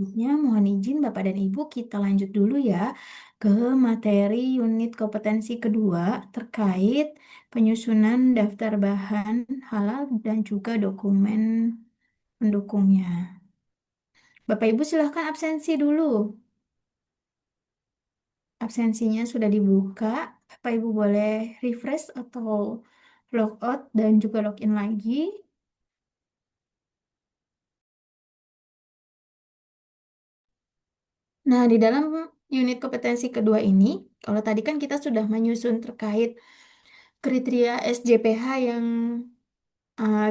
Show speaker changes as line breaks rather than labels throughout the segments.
Selanjutnya, mohon izin Bapak dan Ibu, kita lanjut dulu ya ke materi unit kompetensi kedua terkait penyusunan daftar bahan halal dan juga dokumen pendukungnya. Bapak Ibu silahkan absensi dulu. Absensinya sudah dibuka. Bapak Ibu boleh refresh atau log out dan juga login lagi. Nah, di dalam unit kompetensi kedua ini, kalau tadi kan kita sudah menyusun terkait kriteria SJPH yang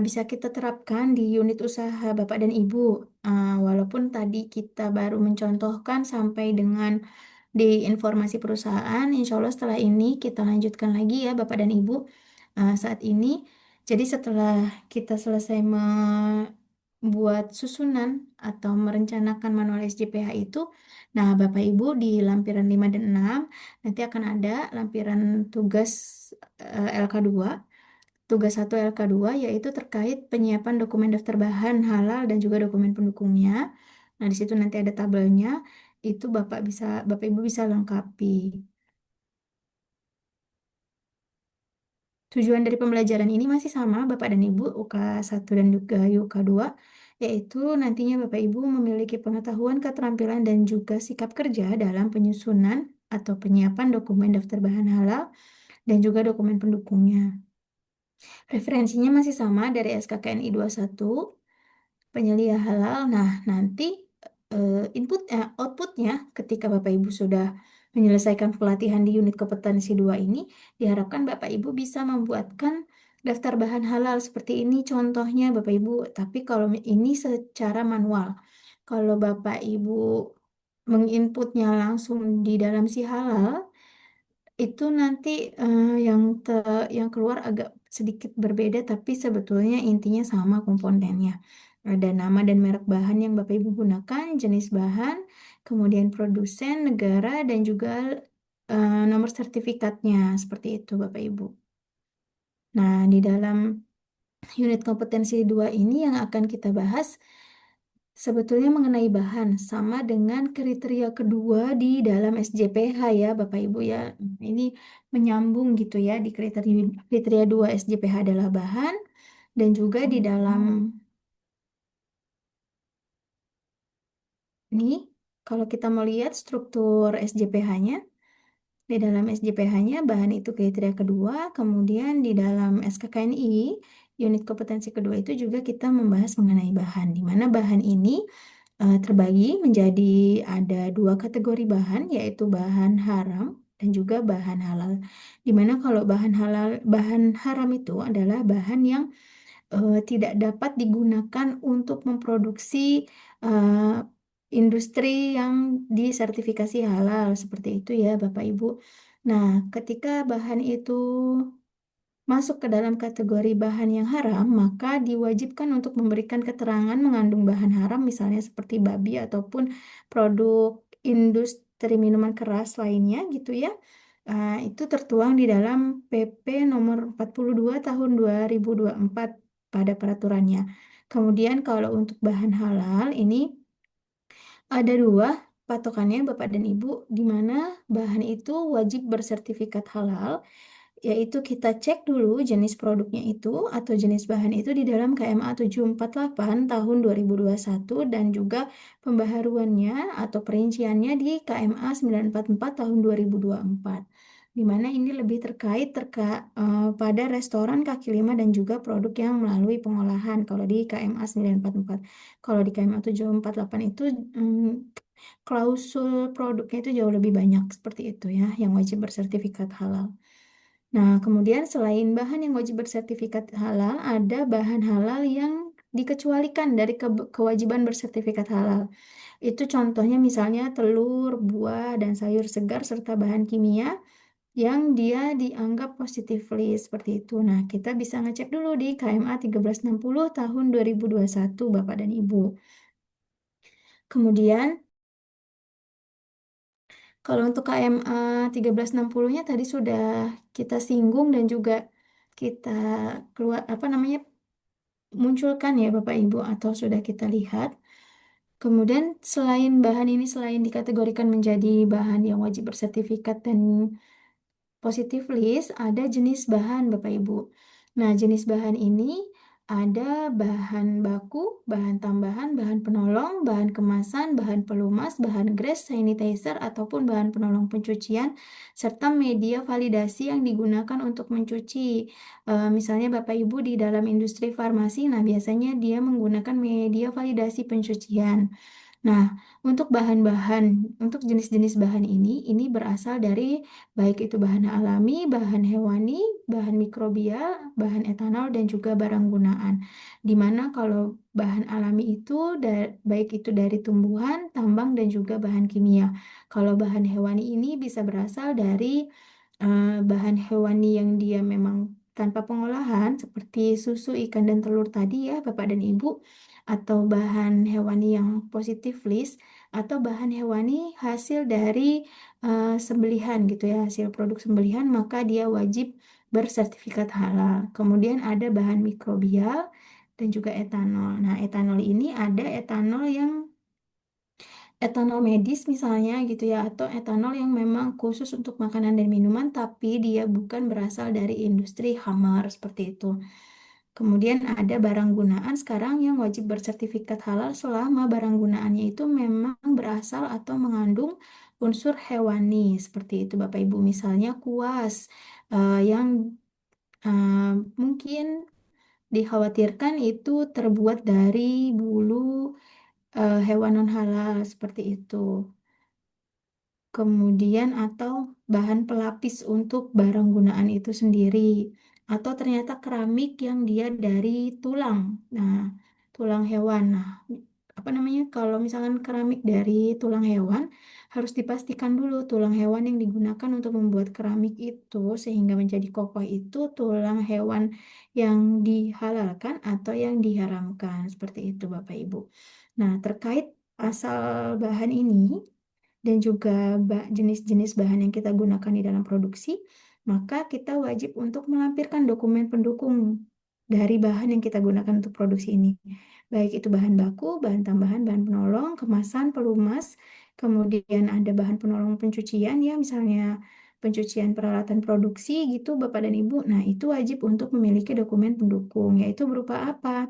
bisa kita terapkan di unit usaha Bapak dan Ibu. Walaupun tadi kita baru mencontohkan sampai dengan di informasi perusahaan, insya Allah setelah ini kita lanjutkan lagi ya Bapak dan Ibu. Saat ini, jadi setelah kita selesai membuat susunan atau merencanakan manual SJPH itu, nah Bapak Ibu di lampiran 5 dan 6 nanti akan ada lampiran tugas LK2. Tugas 1 LK2 yaitu terkait penyiapan dokumen daftar bahan halal dan juga dokumen pendukungnya. Nah, di situ nanti ada tabelnya. Itu Bapak Ibu bisa lengkapi. Tujuan dari pembelajaran ini masih sama, Bapak dan Ibu, UK1 dan juga UK2, yaitu nantinya Bapak Ibu memiliki pengetahuan, keterampilan, dan juga sikap kerja dalam penyusunan atau penyiapan dokumen daftar bahan halal dan juga dokumen pendukungnya. Referensinya masih sama dari SKKNI 21 penyelia halal. Nah, nanti outputnya ketika Bapak Ibu sudah menyelesaikan pelatihan di unit kompetensi 2 ini, diharapkan Bapak Ibu bisa membuatkan daftar bahan halal seperti ini contohnya Bapak Ibu. Tapi kalau ini secara manual. Kalau Bapak Ibu menginputnya langsung di dalam si halal, itu nanti yang keluar agak sedikit berbeda, tapi sebetulnya intinya sama komponennya. Ada nama dan merek bahan yang Bapak Ibu gunakan, jenis bahan, kemudian produsen, negara, dan juga nomor sertifikatnya. Seperti itu Bapak Ibu. Nah, di dalam unit kompetensi 2 ini yang akan kita bahas sebetulnya mengenai bahan sama dengan kriteria kedua di dalam SJPH ya Bapak Ibu ya. Ini menyambung gitu ya di kriteria 2 SJPH adalah bahan dan juga di dalam ini kalau kita melihat struktur SJPH-nya, di dalam SJPH-nya bahan itu kriteria kedua, kemudian di dalam SKKNI unit kompetensi kedua itu juga kita membahas mengenai bahan, di mana bahan ini terbagi menjadi ada dua kategori bahan, yaitu bahan haram dan juga bahan halal. Di mana kalau bahan haram itu adalah bahan yang tidak dapat digunakan untuk memproduksi eh, industri yang disertifikasi halal seperti itu ya Bapak Ibu. Nah, ketika bahan itu masuk ke dalam kategori bahan yang haram, maka diwajibkan untuk memberikan keterangan mengandung bahan haram, misalnya seperti babi ataupun produk industri minuman keras lainnya gitu ya. Itu tertuang di dalam PP nomor 42 tahun 2024 pada peraturannya. Kemudian kalau untuk bahan halal ini ada dua patokannya Bapak dan Ibu, di mana bahan itu wajib bersertifikat halal, yaitu kita cek dulu jenis produknya itu atau jenis bahan itu di dalam KMA 748 tahun 2021 dan juga pembaharuannya atau perinciannya di KMA 944 tahun 2024. Di mana ini lebih pada restoran kaki lima dan juga produk yang melalui pengolahan kalau di KMA 944. Kalau di KMA 748 itu klausul produknya itu jauh lebih banyak seperti itu ya yang wajib bersertifikat halal. Nah, kemudian selain bahan yang wajib bersertifikat halal, ada bahan halal yang dikecualikan dari kewajiban bersertifikat halal. Itu contohnya misalnya telur, buah, dan sayur segar serta bahan kimia yang dia dianggap positif list seperti itu. Nah, kita bisa ngecek dulu di KMA 1360 tahun 2021, Bapak dan Ibu. Kemudian kalau untuk KMA 1360-nya tadi sudah kita singgung dan juga kita keluar apa namanya munculkan ya Bapak Ibu atau sudah kita lihat. Kemudian selain bahan ini, selain dikategorikan menjadi bahan yang wajib bersertifikat dan positif list, ada jenis bahan Bapak Ibu. Nah, jenis bahan ini ada bahan baku, bahan tambahan, bahan penolong, bahan kemasan, bahan pelumas, bahan grease, sanitizer, ataupun bahan penolong pencucian, serta media validasi yang digunakan untuk mencuci. Misalnya Bapak Ibu di dalam industri farmasi, nah biasanya dia menggunakan media validasi pencucian. Nah, untuk bahan-bahan, untuk jenis-jenis bahan ini berasal dari baik itu bahan alami, bahan hewani, bahan mikrobial, bahan etanol, dan juga barang gunaan. Di mana kalau bahan alami itu baik itu dari tumbuhan, tambang, dan juga bahan kimia. Kalau bahan hewani ini bisa berasal dari bahan hewani yang dia memang tanpa pengolahan, seperti susu, ikan, dan telur tadi ya, Bapak dan Ibu, atau bahan hewani yang positif list, atau bahan hewani hasil dari sembelihan gitu ya, hasil produk sembelihan, maka dia wajib bersertifikat halal. Kemudian ada bahan mikrobial dan juga etanol. Nah, etanol ini ada etanol yang etanol medis misalnya gitu ya, atau etanol yang memang khusus untuk makanan dan minuman, tapi dia bukan berasal dari industri hammer seperti itu. Kemudian ada barang gunaan sekarang yang wajib bersertifikat halal selama barang gunaannya itu memang berasal atau mengandung unsur hewani seperti itu Bapak Ibu. Misalnya kuas yang eh, mungkin dikhawatirkan itu terbuat dari bulu hewan non halal seperti itu. Kemudian atau bahan pelapis untuk barang gunaan itu sendiri, atau ternyata keramik yang dia dari tulang. Nah, tulang hewan. Nah, apa namanya? Kalau misalkan keramik dari tulang hewan, harus dipastikan dulu tulang hewan yang digunakan untuk membuat keramik itu sehingga menjadi kokoh itu tulang hewan yang dihalalkan atau yang diharamkan. Seperti itu, Bapak Ibu. Nah, terkait asal bahan ini dan juga jenis-jenis bahan yang kita gunakan di dalam produksi, maka kita wajib untuk melampirkan dokumen pendukung dari bahan yang kita gunakan untuk produksi ini. Baik itu bahan baku, bahan tambahan, bahan penolong, kemasan, pelumas, kemudian ada bahan penolong pencucian ya, misalnya pencucian peralatan produksi gitu Bapak dan Ibu. Nah, itu wajib untuk memiliki dokumen pendukung, yaitu berupa apa?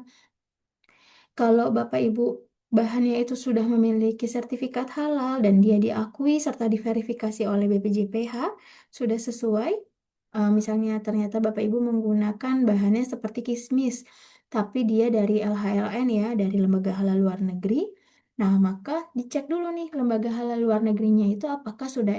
Kalau Bapak Ibu bahannya itu sudah memiliki sertifikat halal dan dia diakui serta diverifikasi oleh BPJPH, sudah sesuai. Misalnya ternyata Bapak Ibu menggunakan bahannya seperti kismis, tapi dia dari LHLN ya, dari Lembaga Halal Luar Negeri. Nah, maka dicek dulu nih lembaga halal luar negerinya itu apakah sudah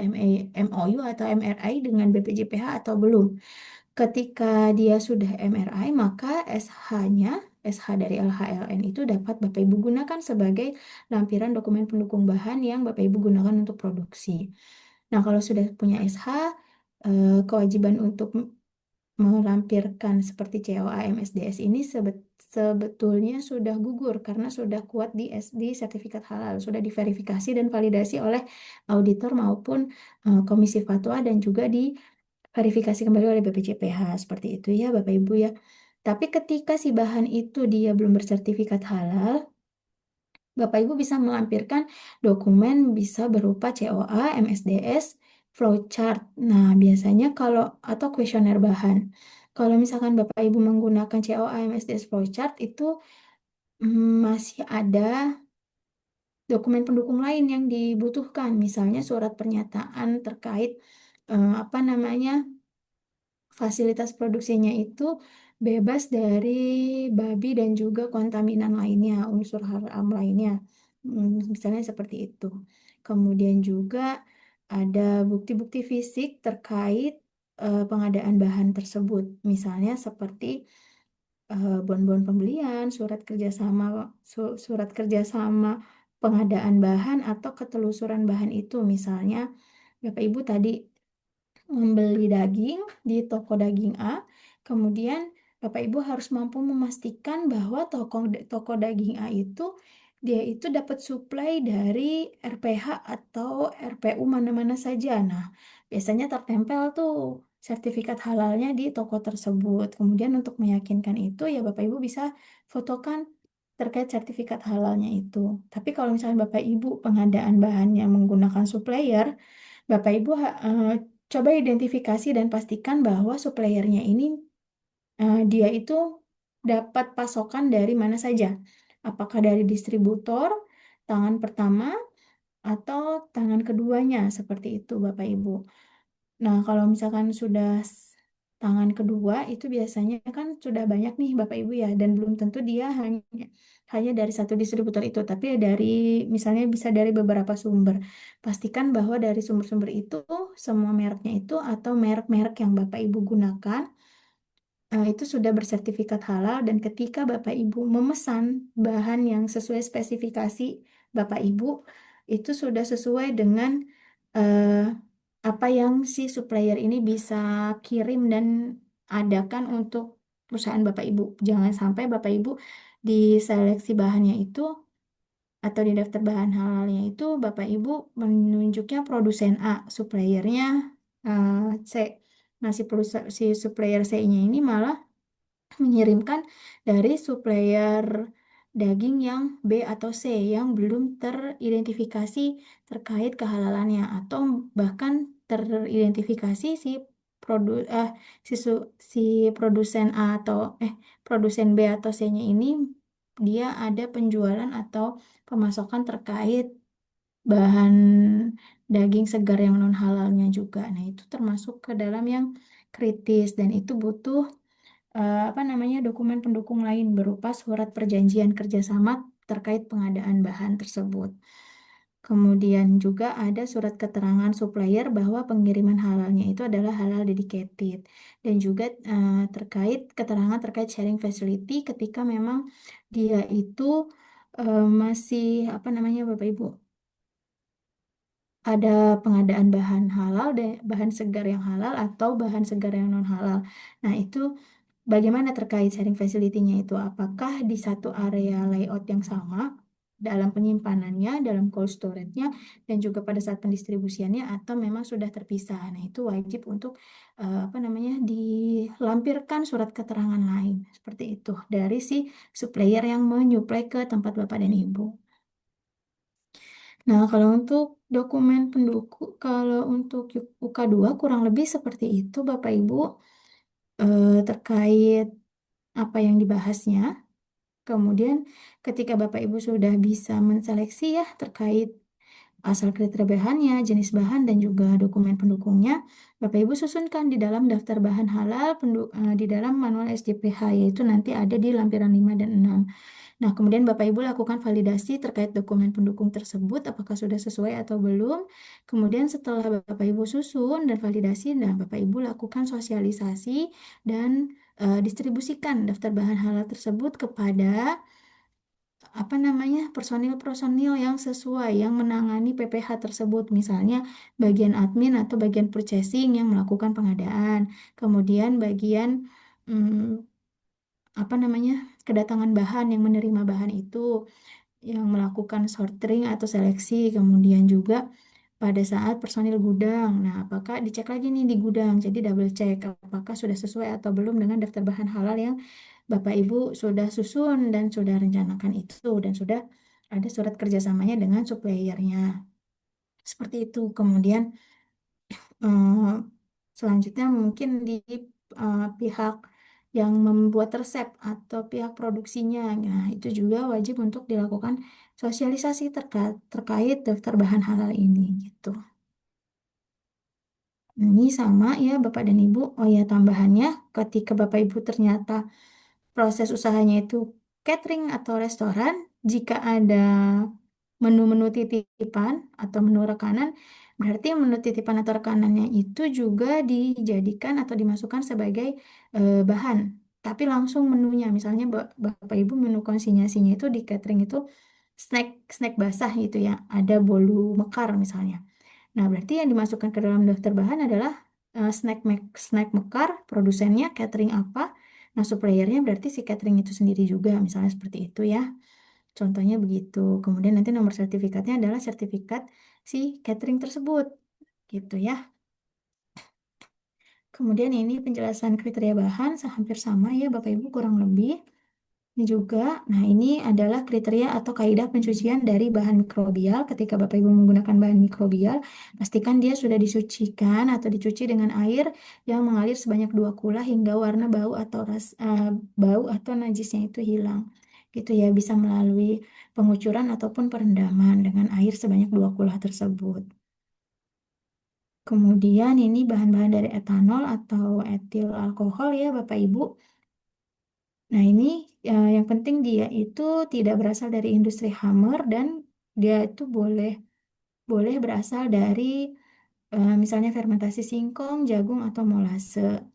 MOU atau MRI dengan BPJPH atau belum. Ketika dia sudah MRI, maka SH-nya, SH dari LHLN itu dapat Bapak Ibu gunakan sebagai lampiran dokumen pendukung bahan yang Bapak Ibu gunakan untuk produksi. Nah, kalau sudah punya SH, kewajiban untuk melampirkan seperti COA MSDS ini sebetulnya sudah gugur karena sudah kuat di SD sertifikat halal, sudah diverifikasi dan validasi oleh auditor maupun komisi fatwa dan juga verifikasi kembali oleh BPJPH seperti itu ya Bapak Ibu ya. Tapi ketika si bahan itu dia belum bersertifikat halal, Bapak Ibu bisa melampirkan dokumen bisa berupa COA, MSDS, flowchart. Nah, biasanya kalau atau kuesioner bahan. Kalau misalkan Bapak Ibu menggunakan COA, MSDS, flowchart itu masih ada dokumen pendukung lain yang dibutuhkan, misalnya surat pernyataan terkait apa namanya fasilitas produksinya itu bebas dari babi dan juga kontaminan lainnya, unsur haram lainnya. Misalnya seperti itu. Kemudian juga ada bukti-bukti fisik terkait pengadaan bahan tersebut. Misalnya seperti bon-bon pembelian, surat kerjasama pengadaan bahan atau ketelusuran bahan itu. Misalnya Bapak Ibu tadi membeli daging di toko daging A, kemudian Bapak Ibu harus mampu memastikan bahwa toko daging A itu dia itu dapat suplai dari RPH atau RPU mana-mana saja. Nah, biasanya tertempel tuh sertifikat halalnya di toko tersebut. Kemudian untuk meyakinkan itu ya Bapak Ibu bisa fotokan terkait sertifikat halalnya itu. Tapi kalau misalnya Bapak Ibu pengadaan bahannya menggunakan supplier, Bapak Ibu coba identifikasi dan pastikan bahwa suppliernya ini dia itu dapat pasokan dari mana saja. Apakah dari distributor, tangan pertama, atau tangan keduanya, seperti itu Bapak Ibu. Nah, kalau misalkan sudah tangan kedua itu biasanya kan sudah banyak nih Bapak Ibu ya, dan belum tentu dia hanya dari satu distributor itu, tapi dari misalnya bisa dari beberapa sumber. Pastikan bahwa dari sumber-sumber itu semua mereknya itu atau merek-merek yang Bapak Ibu gunakan itu sudah bersertifikat halal, dan ketika Bapak Ibu memesan bahan yang sesuai spesifikasi Bapak Ibu itu sudah sesuai dengan eh, apa yang si supplier ini bisa kirim dan adakan untuk perusahaan Bapak Ibu. Jangan sampai Bapak Ibu di seleksi bahannya itu atau di daftar bahan halalnya itu Bapak Ibu menunjuknya produsen A, suppliernya eh, C. Nah, si supplier C-nya ini malah mengirimkan dari supplier daging yang B atau C yang belum teridentifikasi terkait kehalalannya, atau bahkan teridentifikasi si si produsen A atau produsen B atau C-nya ini dia ada penjualan atau pemasokan terkait bahan daging segar yang non halalnya juga. Nah, itu termasuk ke dalam yang kritis, dan itu butuh apa namanya dokumen pendukung lain berupa surat perjanjian kerjasama terkait pengadaan bahan tersebut. Kemudian juga ada surat keterangan supplier bahwa pengiriman halalnya itu adalah halal dedicated, dan juga terkait keterangan terkait sharing facility ketika memang dia itu masih apa namanya Bapak Ibu ada pengadaan bahan halal dan bahan segar yang halal atau bahan segar yang non halal. Nah, itu bagaimana terkait sharing facility-nya itu? Apakah di satu area layout yang sama dalam penyimpanannya, dalam cold storage-nya, dan juga pada saat pendistribusiannya, atau memang sudah terpisah? Nah, itu wajib untuk apa namanya dilampirkan surat keterangan lain seperti itu dari si supplier yang menyuplai ke tempat Bapak dan Ibu. Nah, kalau untuk dokumen pendukung, kalau untuk UK2 kurang lebih seperti itu Bapak Ibu, terkait apa yang dibahasnya. Kemudian ketika Bapak Ibu sudah bisa menseleksi ya terkait asal kriteria bahannya, jenis bahan, dan juga dokumen pendukungnya, Bapak Ibu susunkan di dalam daftar bahan halal di dalam manual SJPH, yaitu nanti ada di lampiran 5 dan 6. Nah, kemudian Bapak Ibu lakukan validasi terkait dokumen pendukung tersebut, apakah sudah sesuai atau belum. Kemudian setelah Bapak Ibu susun dan validasi, nah Bapak Ibu lakukan sosialisasi dan distribusikan daftar bahan halal tersebut kepada apa namanya personil-personil yang sesuai yang menangani PPH tersebut, misalnya bagian admin atau bagian purchasing yang melakukan pengadaan, kemudian bagian mm, apa namanya kedatangan bahan yang menerima bahan itu, yang melakukan sortering atau seleksi, kemudian juga pada saat personil gudang. Nah, apakah dicek lagi nih di gudang, jadi double check apakah sudah sesuai atau belum dengan daftar bahan halal yang Bapak Ibu sudah susun dan sudah rencanakan itu, dan sudah ada surat kerjasamanya dengan suppliernya. Seperti itu. Kemudian eh, selanjutnya mungkin di pihak yang membuat resep atau pihak produksinya. Nah, itu juga wajib untuk dilakukan sosialisasi terkait daftar bahan halal ini gitu. Ini sama ya Bapak dan Ibu. Oh ya, tambahannya ketika Bapak Ibu ternyata proses usahanya itu catering atau restoran, jika ada menu-menu titipan atau menu rekanan, berarti menu titipan atau rekanannya itu juga dijadikan atau dimasukkan sebagai bahan. Tapi langsung menunya, misalnya Bapak Ibu menu konsinyasinya itu di catering itu snack snack basah gitu ya, ada bolu mekar misalnya. Nah, berarti yang dimasukkan ke dalam daftar bahan adalah snack mekar, produsennya catering apa. Nah, suppliernya berarti si catering itu sendiri juga, misalnya seperti itu ya. Contohnya begitu. Kemudian nanti nomor sertifikatnya adalah sertifikat si catering tersebut, gitu ya. Kemudian ini penjelasan kriteria bahan hampir sama ya Bapak Ibu kurang lebih. Ini juga, nah ini adalah kriteria atau kaidah pencucian dari bahan mikrobial. Ketika Bapak Ibu menggunakan bahan mikrobial, pastikan dia sudah disucikan atau dicuci dengan air yang mengalir sebanyak 2 kula hingga warna bau atau najisnya itu hilang. Gitu ya, bisa melalui pengucuran ataupun perendaman dengan air sebanyak 2 kula tersebut. Kemudian ini bahan-bahan dari etanol atau etil alkohol ya Bapak Ibu. Nah, ini yang penting dia itu tidak berasal dari industri hammer dan dia itu boleh boleh berasal dari misalnya fermentasi singkong, jagung atau molase.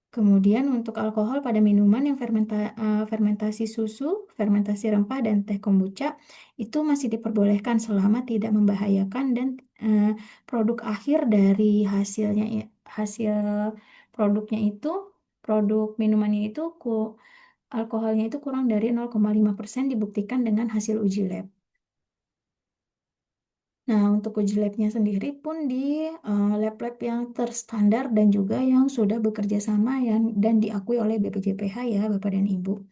Kemudian untuk alkohol pada minuman yang fermentasi susu, fermentasi rempah dan teh kombucha itu masih diperbolehkan selama tidak membahayakan dan eh, produk akhir dari hasil produknya itu produk minumannya itu alkoholnya itu kurang dari 0,5% dibuktikan dengan hasil uji lab. Nah, untuk uji labnya sendiri pun di lab-lab yang terstandar dan juga yang sudah bekerja sama dan diakui oleh BPJPH ya, Bapak dan Ibu.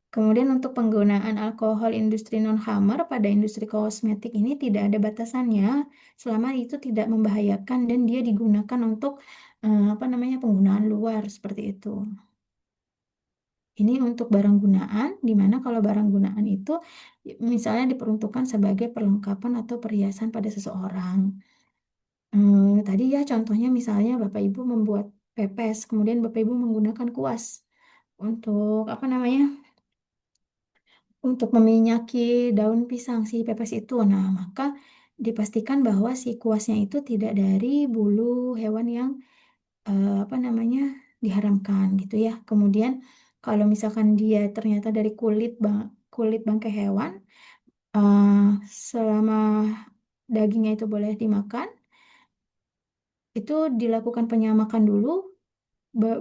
Kemudian untuk penggunaan alkohol industri non-hammer pada industri kosmetik ini tidak ada batasannya selama itu tidak membahayakan dan dia digunakan untuk apa namanya penggunaan luar seperti itu. Ini untuk barang gunaan, di mana kalau barang gunaan itu misalnya diperuntukkan sebagai perlengkapan atau perhiasan pada seseorang. Tadi ya contohnya misalnya Bapak Ibu membuat pepes, kemudian Bapak Ibu menggunakan kuas untuk apa namanya? Untuk meminyaki daun pisang si pepes itu. Nah, maka dipastikan bahwa si kuasnya itu tidak dari bulu hewan yang apa namanya diharamkan gitu ya. Kemudian kalau misalkan dia ternyata dari kulit bangkai hewan, eh, selama dagingnya itu boleh dimakan, itu dilakukan penyamakan dulu,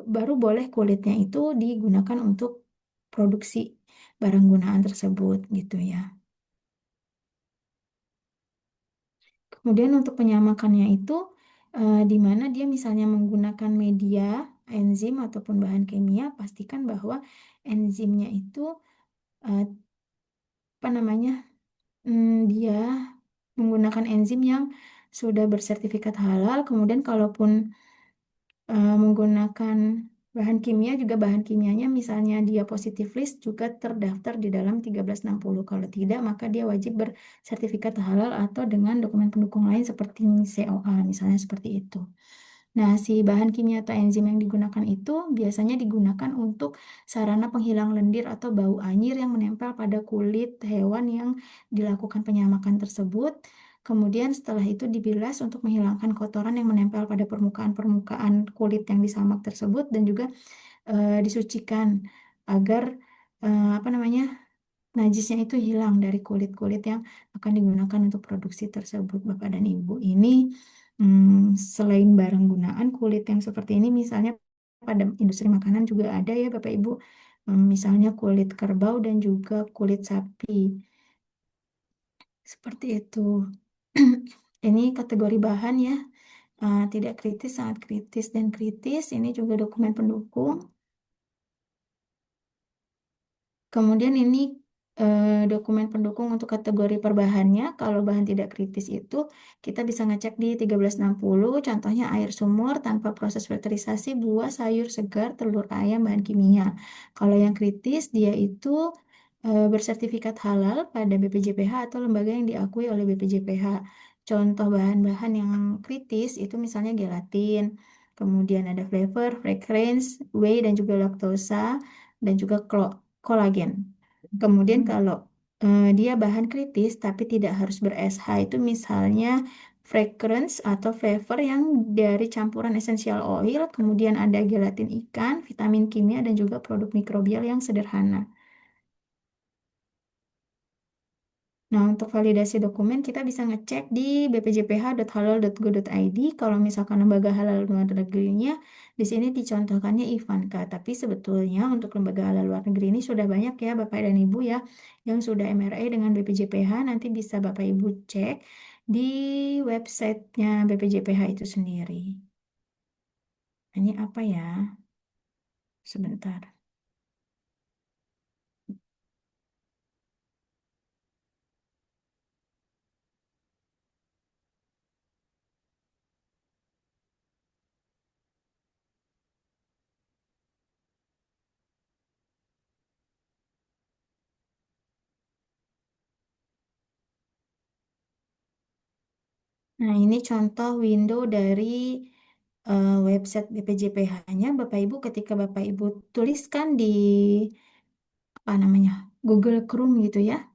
baru boleh kulitnya itu digunakan untuk produksi barang gunaan tersebut gitu ya. Kemudian untuk penyamakannya itu di mana dia misalnya menggunakan media, enzim ataupun bahan kimia, pastikan bahwa enzimnya itu eh, apa namanya dia menggunakan enzim yang sudah bersertifikat halal. Kemudian kalaupun menggunakan bahan kimia juga bahan kimianya misalnya dia positif list juga terdaftar di dalam 1360. Kalau tidak maka dia wajib bersertifikat halal atau dengan dokumen pendukung lain seperti COA misalnya seperti itu. Nah, si bahan kimia atau enzim yang digunakan itu biasanya digunakan untuk sarana penghilang lendir atau bau anyir yang menempel pada kulit hewan yang dilakukan penyamakan tersebut. Kemudian setelah itu dibilas untuk menghilangkan kotoran yang menempel pada permukaan-permukaan kulit yang disamak tersebut dan juga disucikan agar apa namanya najisnya itu hilang dari kulit-kulit yang akan digunakan untuk produksi tersebut, Bapak dan Ibu. Ini selain barang gunaan kulit yang seperti ini, misalnya pada industri makanan juga ada ya, Bapak Ibu. Misalnya kulit kerbau dan juga kulit sapi. Seperti itu. Ini kategori bahan ya, tidak kritis, sangat kritis, dan kritis. Ini juga dokumen pendukung. Kemudian ini dokumen pendukung untuk kategori perbahannya. Kalau bahan tidak kritis itu kita bisa ngecek di 1360, contohnya air sumur tanpa proses filterisasi, buah, sayur segar, telur ayam, bahan kimia. Kalau yang kritis dia itu bersertifikat halal pada BPJPH atau lembaga yang diakui oleh BPJPH. Contoh bahan-bahan yang kritis itu misalnya gelatin, kemudian ada flavor, fragrance, whey dan juga laktosa dan juga kolagen. Kemudian kalau dia bahan kritis tapi tidak harus ber-SH itu misalnya fragrance atau flavor yang dari campuran essential oil, kemudian ada gelatin ikan, vitamin kimia dan juga produk mikrobial yang sederhana. Nah, untuk validasi dokumen kita bisa ngecek di bpjph.halal.go.id. Kalau misalkan lembaga halal luar negerinya, di sini dicontohkannya Ivanka. Tapi sebetulnya untuk lembaga halal luar negeri ini sudah banyak ya Bapak dan Ibu ya yang sudah MRA dengan BPJPH. Nanti bisa Bapak Ibu cek di websitenya BPJPH itu sendiri. Ini apa ya? Sebentar. Nah, ini contoh window dari website BPJPH-nya. Bapak Ibu, ketika Bapak Ibu tuliskan di apa namanya Google Chrome gitu ya,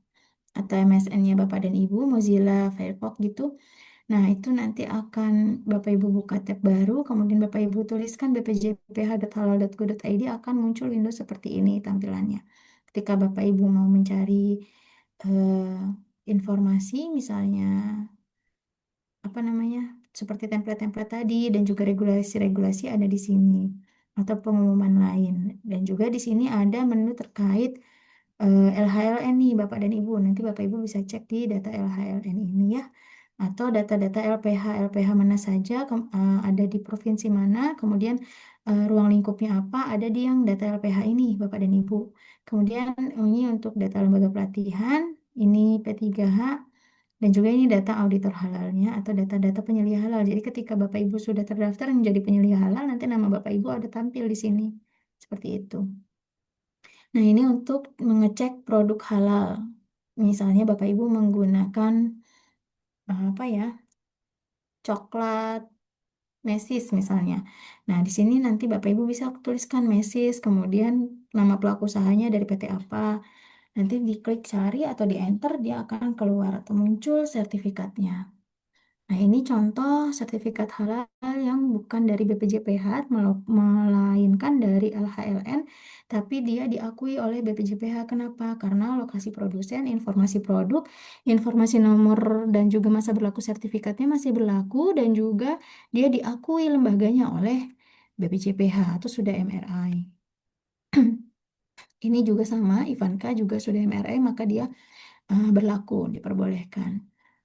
atau MSN-nya Bapak dan Ibu, Mozilla Firefox gitu. Nah, itu nanti akan Bapak Ibu buka tab baru, kemudian Bapak Ibu tuliskan bpjph.halal.go.id, akan muncul Windows seperti ini tampilannya. Ketika Bapak Ibu mau mencari informasi, misalnya apa namanya, seperti template-template tadi dan juga regulasi-regulasi ada di sini atau pengumuman lain. Dan juga di sini ada menu terkait LHLN nih Bapak dan Ibu. Nanti Bapak Ibu bisa cek di data LHLN ini ya, atau data-data LPH mana saja, ada di provinsi mana, kemudian ruang lingkupnya apa, ada di yang data LPH ini Bapak dan Ibu. Kemudian ini untuk data lembaga pelatihan, ini P3H, dan juga ini data auditor halalnya atau data-data penyelia halal. Jadi ketika Bapak Ibu sudah terdaftar menjadi penyelia halal, nanti nama Bapak Ibu ada tampil di sini. Seperti itu. Nah, ini untuk mengecek produk halal. Misalnya Bapak Ibu menggunakan apa ya? Coklat Mesis misalnya. Nah, di sini nanti Bapak Ibu bisa tuliskan Mesis, kemudian nama pelaku usahanya dari PT apa. Nanti diklik cari atau di enter, dia akan keluar atau muncul sertifikatnya. Nah, ini contoh sertifikat halal yang bukan dari BPJPH, melainkan dari LHLN, tapi dia diakui oleh BPJPH. Kenapa? Karena lokasi produsen, informasi produk, informasi nomor, dan juga masa berlaku sertifikatnya masih berlaku, dan juga dia diakui lembaganya oleh BPJPH atau sudah MRI. Ini juga sama, Ivanka juga sudah MRI, maka dia berlaku, diperbolehkan.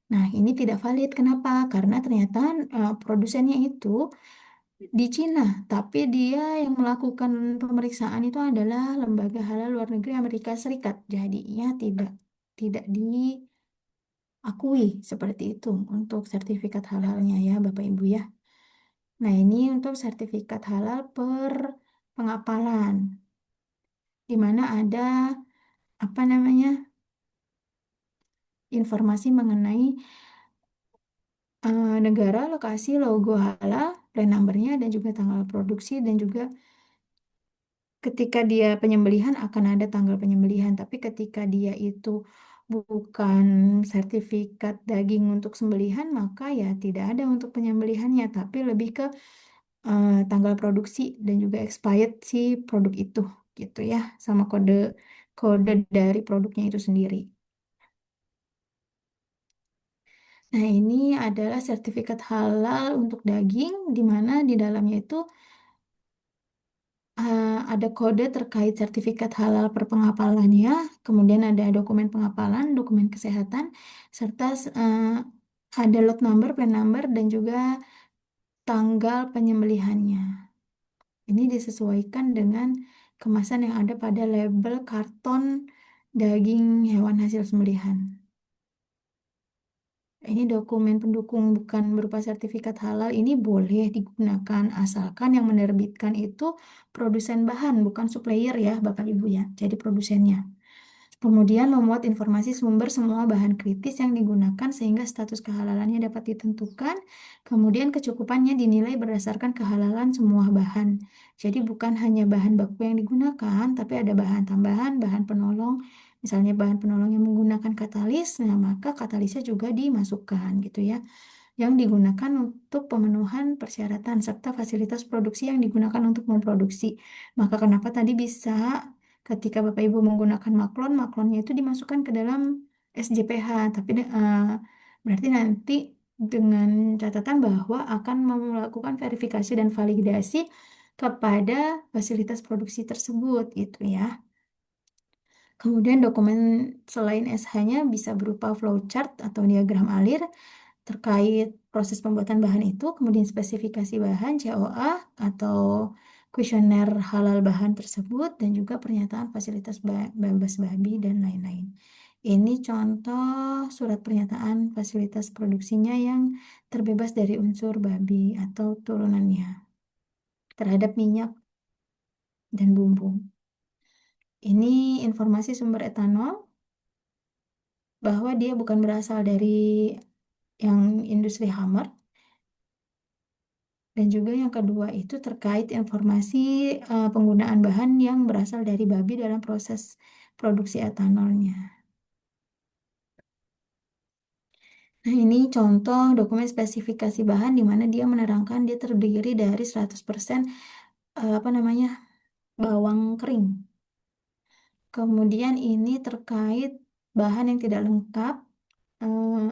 Nah, ini tidak valid. Kenapa? Karena ternyata produsennya itu di Cina, tapi dia yang melakukan pemeriksaan itu adalah lembaga halal luar negeri Amerika Serikat. Jadinya tidak diakui seperti itu untuk sertifikat halalnya ya, Bapak Ibu ya. Nah, ini untuk sertifikat halal per pengapalan, di mana ada apa namanya informasi mengenai negara, lokasi, logo halal, plan numbernya, dan juga tanggal produksi, dan juga ketika dia penyembelihan akan ada tanggal penyembelihan. Tapi ketika dia itu bukan sertifikat daging untuk sembelihan, maka ya tidak ada untuk penyembelihannya, tapi lebih ke tanggal produksi dan juga expired si produk itu, gitu ya, sama kode kode dari produknya itu sendiri. Nah, ini adalah sertifikat halal untuk daging, di mana di dalamnya itu ada kode terkait sertifikat halal per pengapalannya, kemudian ada dokumen pengapalan, dokumen kesehatan, serta ada lot number, plan number, dan juga tanggal penyembelihannya. Ini disesuaikan dengan kemasan yang ada pada label karton daging hewan hasil sembelihan. Ini dokumen pendukung bukan berupa sertifikat halal, ini boleh digunakan asalkan yang menerbitkan itu produsen bahan, bukan supplier ya, Bapak Ibu ya. Jadi produsennya. Kemudian memuat informasi sumber semua bahan kritis yang digunakan sehingga status kehalalannya dapat ditentukan. Kemudian kecukupannya dinilai berdasarkan kehalalan semua bahan. Jadi bukan hanya bahan baku yang digunakan, tapi ada bahan tambahan, bahan penolong. Misalnya bahan penolong yang menggunakan katalis, nah maka katalisnya juga dimasukkan gitu ya, yang digunakan untuk pemenuhan persyaratan serta fasilitas produksi yang digunakan untuk memproduksi. Maka kenapa tadi bisa ketika Bapak Ibu menggunakan maklon, maklonnya itu dimasukkan ke dalam SJPH, tapi berarti nanti dengan catatan bahwa akan melakukan verifikasi dan validasi kepada fasilitas produksi tersebut gitu ya. Kemudian dokumen selain SH-nya bisa berupa flowchart atau diagram alir terkait proses pembuatan bahan itu, kemudian spesifikasi bahan COA atau kuesioner halal bahan tersebut, dan juga pernyataan fasilitas bebas babi dan lain-lain. Ini contoh surat pernyataan fasilitas produksinya yang terbebas dari unsur babi atau turunannya terhadap minyak dan bumbu. Ini informasi sumber etanol bahwa dia bukan berasal dari yang industri Hammer. Dan juga yang kedua itu terkait informasi penggunaan bahan yang berasal dari babi dalam proses produksi etanolnya. Nah, ini contoh dokumen spesifikasi bahan di mana dia menerangkan dia terdiri dari 100% apa namanya bawang kering. Kemudian ini terkait bahan yang tidak lengkap,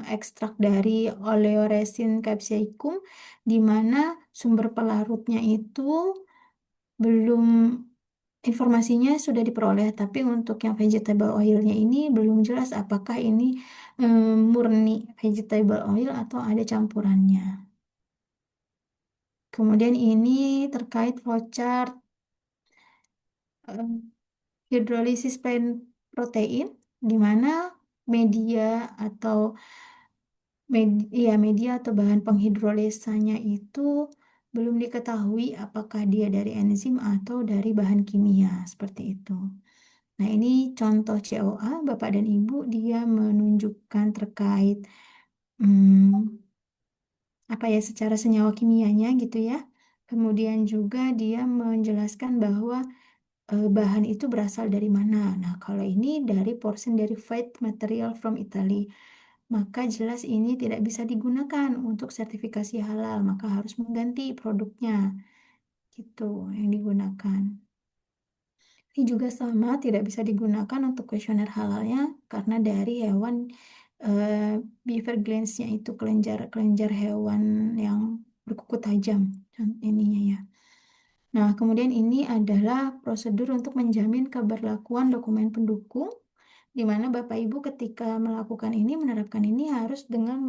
ekstrak dari Oleoresin capsicum, di mana sumber pelarutnya itu belum informasinya sudah diperoleh, tapi untuk yang vegetable oilnya ini belum jelas apakah ini murni vegetable oil atau ada campurannya. Kemudian ini terkait flowchart eh, hidrolisis plant protein, di mana media atau media atau bahan penghidrolisanya itu belum diketahui apakah dia dari enzim atau dari bahan kimia seperti itu. Nah, ini contoh COA, Bapak dan Ibu, dia menunjukkan terkait hmm, apa ya secara senyawa kimianya gitu ya. Kemudian juga dia menjelaskan bahwa bahan itu berasal dari mana. Nah, kalau ini dari portion derivative material from Italy, maka jelas ini tidak bisa digunakan untuk sertifikasi halal, maka harus mengganti produknya gitu yang digunakan. Ini juga sama, tidak bisa digunakan untuk kuesioner halalnya karena dari hewan eh, beaver glands-nya itu kelenjar-kelenjar hewan yang berkuku tajam ininya ya. Nah, kemudian ini adalah prosedur untuk menjamin keberlakuan dokumen pendukung, di mana Bapak Ibu ketika melakukan ini, menerapkan ini harus dengan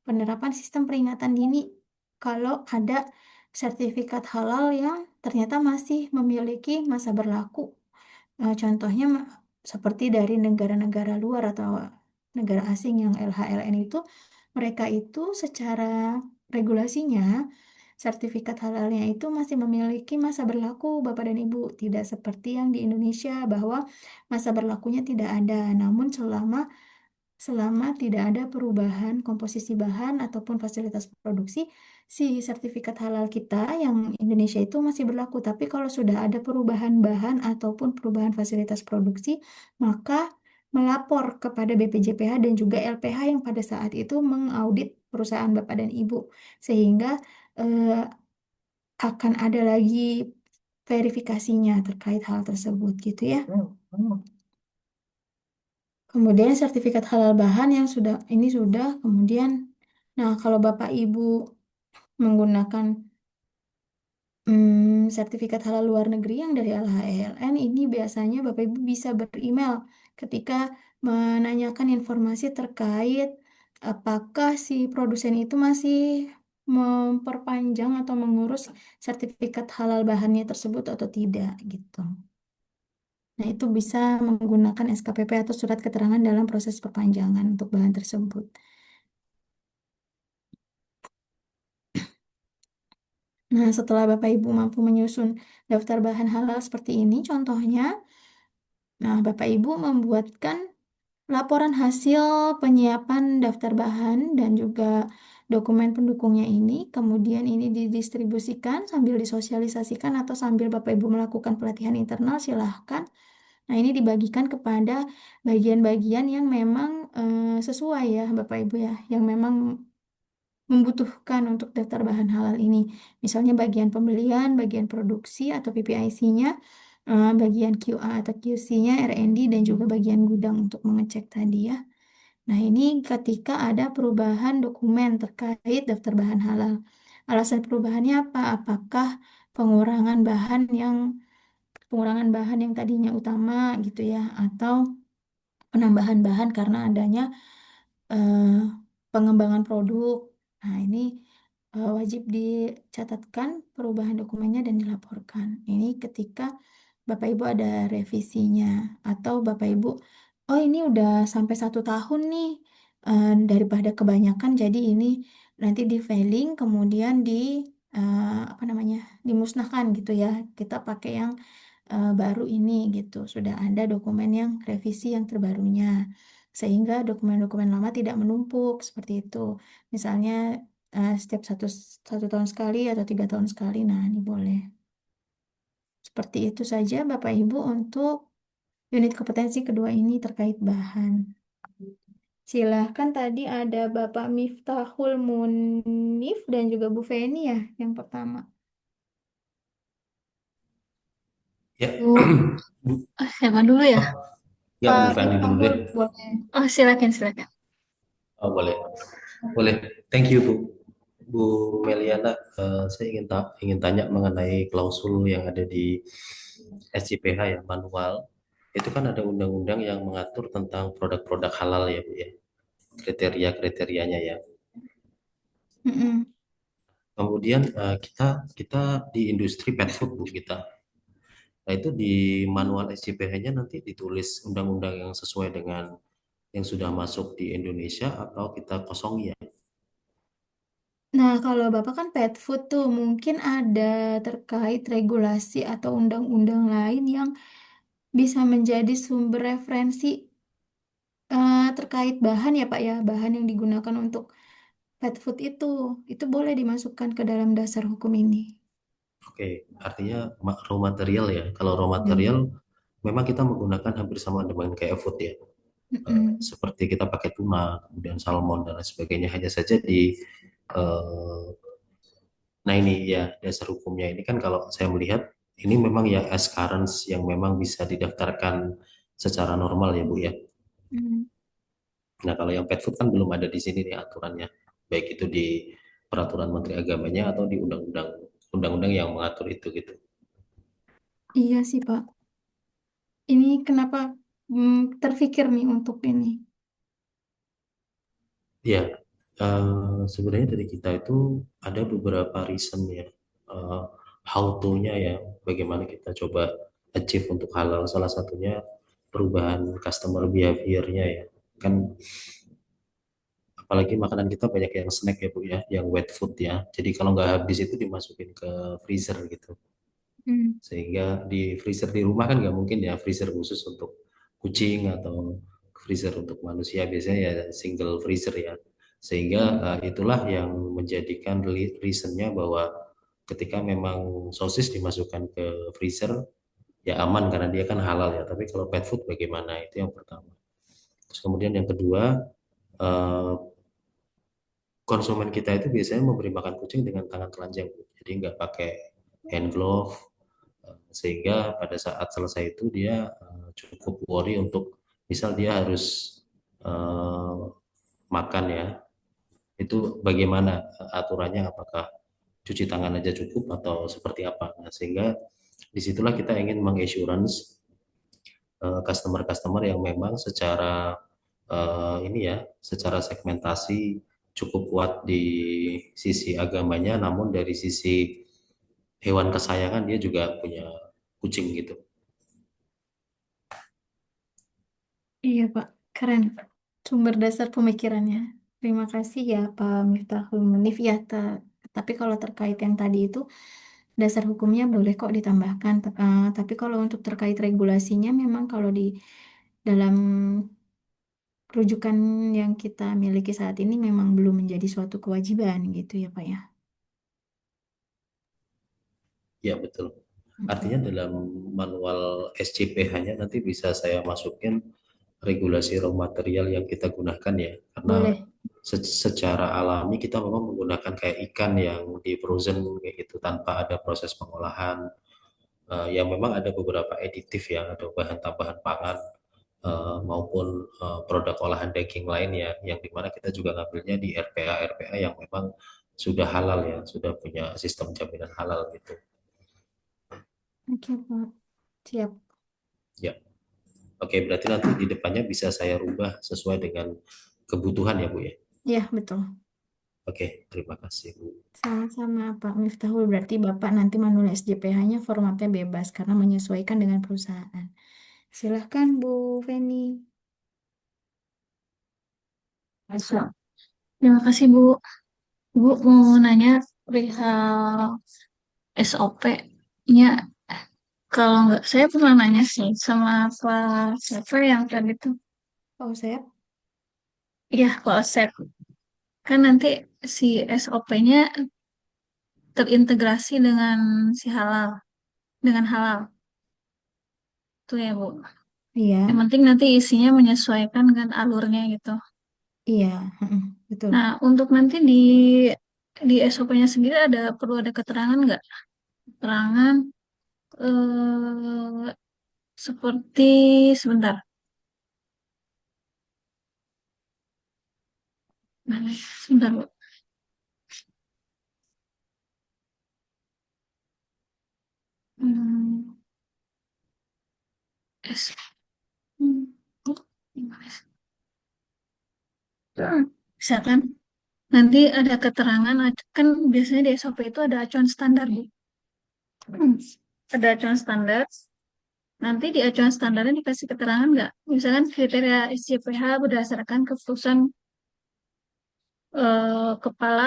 penerapan sistem peringatan dini kalau ada sertifikat halal yang ternyata masih memiliki masa berlaku. Contohnya seperti dari negara-negara luar atau negara asing yang LHLN itu, mereka itu secara regulasinya, sertifikat halalnya itu masih memiliki masa berlaku, Bapak dan Ibu. Tidak seperti yang di Indonesia bahwa masa berlakunya tidak ada. Namun selama tidak ada perubahan komposisi bahan ataupun fasilitas produksi, si sertifikat halal kita yang Indonesia itu masih berlaku. Tapi kalau sudah ada perubahan bahan ataupun perubahan fasilitas produksi, maka melapor kepada BPJPH dan juga LPH yang pada saat itu mengaudit perusahaan Bapak dan Ibu. Sehingga eh, akan ada lagi verifikasinya terkait hal tersebut gitu ya. Kemudian sertifikat halal bahan yang sudah, kemudian nah kalau Bapak Ibu menggunakan sertifikat halal luar negeri yang dari LHLN ini biasanya Bapak Ibu bisa beremail ketika menanyakan informasi terkait apakah si produsen itu masih memperpanjang atau mengurus sertifikat halal bahannya tersebut atau tidak gitu. Nah, itu bisa menggunakan SKPP atau surat keterangan dalam proses perpanjangan untuk bahan tersebut. Nah, setelah Bapak Ibu mampu menyusun daftar bahan halal seperti ini, contohnya, nah Bapak Ibu membuatkan laporan hasil penyiapan daftar bahan dan juga dokumen pendukungnya ini, kemudian ini didistribusikan sambil disosialisasikan atau sambil Bapak Ibu melakukan pelatihan internal, silahkan. Nah, ini dibagikan kepada bagian-bagian yang memang sesuai ya, Bapak Ibu ya, yang memang membutuhkan untuk daftar bahan halal ini. Misalnya bagian pembelian, bagian produksi atau PPIC-nya, bagian QA atau QC-nya, R&D, dan juga bagian gudang untuk mengecek tadi ya. Nah, ini ketika ada perubahan dokumen terkait daftar bahan halal. Alasan perubahannya apa? Apakah pengurangan bahan yang tadinya utama gitu ya, atau penambahan bahan karena adanya eh, pengembangan produk. Nah, ini wajib dicatatkan perubahan dokumennya dan dilaporkan. Ini ketika Bapak Ibu ada revisinya atau Bapak Ibu, oh ini udah sampai 1 tahun nih daripada kebanyakan, jadi ini nanti di filing kemudian apa namanya dimusnahkan gitu ya. Kita pakai yang baru ini gitu. Sudah ada dokumen yang revisi yang terbarunya. sehingga dokumen-dokumen lama tidak menumpuk seperti itu. Misalnya setiap satu tahun sekali atau 3 tahun sekali, nah ini boleh. Seperti itu saja Bapak Ibu untuk unit kompetensi kedua ini terkait bahan. Silahkan tadi ada Bapak Miftahul Munif dan juga Bu Feni ya yang pertama.
Ya.
Bu,
Bu,
siapa dulu ya?
oh, ya Bu
Pak
Fani dulu
Miftahul
deh.
boleh. Oh, silakan, silakan.
Oh, boleh. Boleh. Thank you, Bu. Bu Meliana, saya ingin tanya mengenai klausul yang ada di SJPH ya, manual. Itu kan ada undang-undang yang mengatur tentang produk-produk halal ya, Bu ya. Kriteria-kriterianya ya.
Mm-mm.
Kemudian kita kita di industri pet food, Bu, kita. Nah, itu di manual SJPH-nya nanti ditulis undang-undang yang sesuai dengan yang sudah masuk di Indonesia atau kita kosong ya.
Nah, kalau Bapak kan pet food tuh mungkin ada terkait regulasi atau undang-undang lain yang bisa menjadi sumber referensi terkait bahan ya Pak ya, bahan yang digunakan untuk pet food itu boleh dimasukkan ke dalam dasar hukum ini.
Oke, artinya raw material ya. Kalau raw
Ya.
material memang kita menggunakan hampir sama dengan kayak food ya.
Mm-mm.
Seperti kita pakai tuna, kemudian salmon dan lain sebagainya. Hanya saja di eh, nah ini ya dasar hukumnya ini kan kalau saya melihat ini memang ya as currents yang memang bisa didaftarkan secara normal ya Bu ya.
Mm.
Nah, kalau yang pet food kan belum ada di sini nih aturannya. Baik itu di peraturan Menteri Agamanya atau di undang-undang yang mengatur itu gitu.
Iya sih Pak. Ini kenapa terfikir nih untuk ini?
Ya, sebenarnya dari kita itu ada beberapa reason ya, eh, how to-nya ya, bagaimana kita coba achieve untuk halal. Salah satunya perubahan customer behavior-nya ya. Kan apalagi makanan kita banyak yang snack ya Bu ya, yang wet food ya. Jadi kalau nggak habis itu dimasukin ke freezer gitu.
Hmm.
Sehingga di freezer di rumah kan nggak mungkin ya freezer khusus untuk kucing atau freezer untuk manusia, biasanya ya single freezer ya. Sehingga itulah yang menjadikan reasonnya bahwa ketika memang sosis dimasukkan ke freezer ya aman karena dia kan halal ya, tapi kalau pet food bagaimana, itu yang pertama. Terus kemudian yang kedua, eh, konsumen kita itu biasanya memberi makan kucing dengan tangan telanjang, jadi nggak pakai hand glove. Sehingga pada saat selesai itu dia cukup worry untuk misal dia harus eh, makan ya, itu bagaimana aturannya, apakah cuci tangan aja cukup atau seperti apa. Nah, sehingga disitulah kita ingin mengassurance customer-customer yang memang secara ini ya, secara segmentasi cukup kuat di sisi agamanya, namun dari sisi hewan kesayangan dia juga punya kucing gitu.
Iya Pak, keren. Sumber dasar pemikirannya. Terima kasih ya Pak Miftahul Munif ya. Tapi kalau terkait yang tadi itu dasar hukumnya boleh kok ditambahkan. Tapi kalau untuk terkait regulasinya memang kalau di dalam rujukan yang kita miliki saat ini memang belum menjadi suatu kewajiban gitu ya Pak ya.
Ya betul. Artinya
Mm-mm.
dalam manual SCPH-nya nanti bisa saya masukin regulasi raw material yang kita gunakan ya. Karena
Boleh.
secara alami kita memang menggunakan kayak ikan yang di frozen kayak gitu tanpa ada proses pengolahan. Yang memang ada beberapa aditif ya, ada bahan tambahan pangan maupun produk olahan daging lain ya, yang dimana kita juga ngambilnya di RPA yang memang sudah halal ya, sudah punya sistem jaminan halal gitu.
Oke Pak. Siap.
Ya. Oke, berarti nanti di depannya bisa saya rubah sesuai dengan kebutuhan ya, Bu ya.
Ya, betul.
Oke, terima kasih, Bu.
Sama-sama Pak Miftahul. Berarti Bapak nanti menulis SJPH-nya formatnya bebas karena menyesuaikan dengan perusahaan. Silahkan Bu Feni.
Bisa. Terima kasih Bu. Bu mau nanya perihal SOP-nya. Kalau nggak, saya pernah nanya sih sama Pak siapa yang tadi tuh.
Oh, saya.
Iya, polsek. Kan nanti si SOP-nya terintegrasi dengan si halal, dengan halal. Tuh ya, Bu. Yang
Iya,
penting nanti isinya menyesuaikan dengan alurnya gitu.
iya, heeh, betul.
Nah, untuk nanti di SOP-nya sendiri perlu ada keterangan nggak? Keterangan eh, seperti sebentar. Mana ya? Sebentar, Bu. Hmm, S. Hmm, oh, gimana sih? Misalkan nanti ada keterangan, kan biasanya di SOP itu ada acuan standar, Bu. Hmm, Ada acuan standar. Nanti di acuan standarnya dikasih keterangan nggak? Misalkan kriteria SCPH berdasarkan keputusan kepala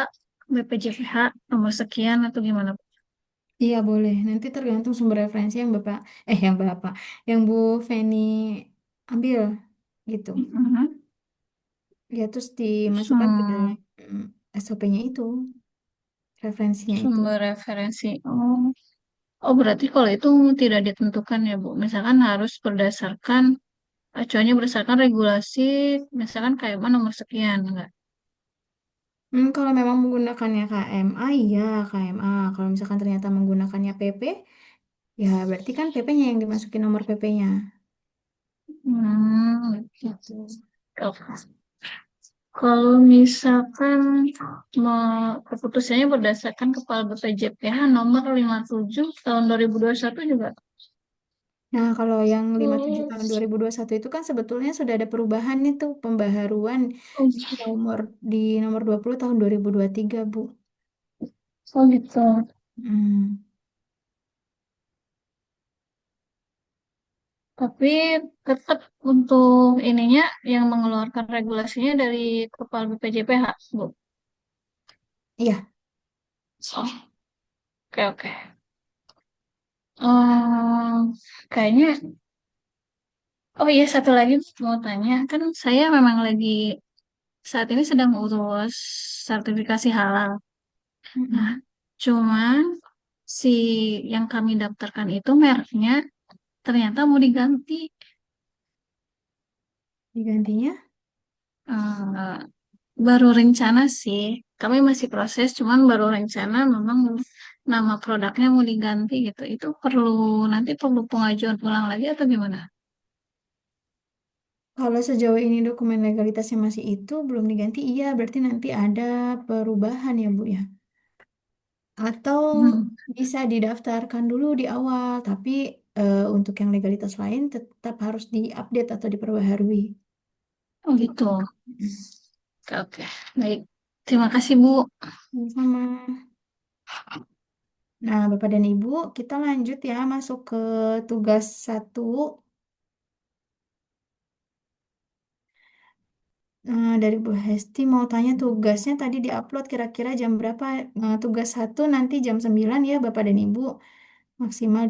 BPJPH nomor sekian atau gimana, Bu?
Iya boleh. Nanti tergantung sumber referensi yang Bu Feni ambil gitu.
Mhm.
Ya terus dimasukkan ke dalam
Sum-
SOP-nya itu, referensinya itu.
Sumber referensi. Oh, berarti kalau itu tidak ditentukan ya, Bu. Misalkan harus acuannya berdasarkan regulasi, misalkan KMA nomor sekian, enggak?
Kalau memang menggunakannya KMA, iya KMA. Kalau misalkan ternyata menggunakannya PP, ya berarti kan PP-nya yang dimasukin nomor PP-nya.
Gitu. Kalau misalkan keputusannya berdasarkan Kepala BPJPH nomor 57 tahun 2021 juga.
Nah, kalau yang 57
Oh,
tahun 2021 itu kan sebetulnya sudah ada perubahan itu, pembaharuan
oh,
nomor di nomor 20 tahun 2023, Bu.
oh gitu.
Hmm.
Tapi tetap untuk ininya yang mengeluarkan regulasinya dari Kepala BPJPH, Bu.
Iya,
Oh, oke oke. Ehm, Kayaknya, oh iya satu lagi mau tanya, kan saya memang lagi saat ini sedang urus sertifikasi halal. Nah,
mm-mm.
cuman si yang kami daftarkan itu mereknya ternyata mau diganti.
Digantinya.
Eh, Baru rencana sih. Kami masih proses, cuman baru rencana memang nama produknya mau diganti gitu. Itu nanti perlu pengajuan ulang lagi atau gimana?
Kalau sejauh ini dokumen legalitasnya masih itu, belum diganti, iya berarti nanti ada perubahan ya, Bu ya. Atau
Hmm.
bisa didaftarkan dulu di awal, tapi untuk yang legalitas lain tetap harus diupdate atau diperbaharui.
Oh
Gitu.
gitu. Oke, oke. Baik. Terima kasih, Bu.
Sama. Nah, Bapak dan Ibu, kita lanjut ya masuk ke tugas satu. Dari Bu Hesti mau tanya tugasnya tadi diupload kira-kira jam berapa? Tugas satu nanti jam 9 ya Bapak dan Ibu maksimal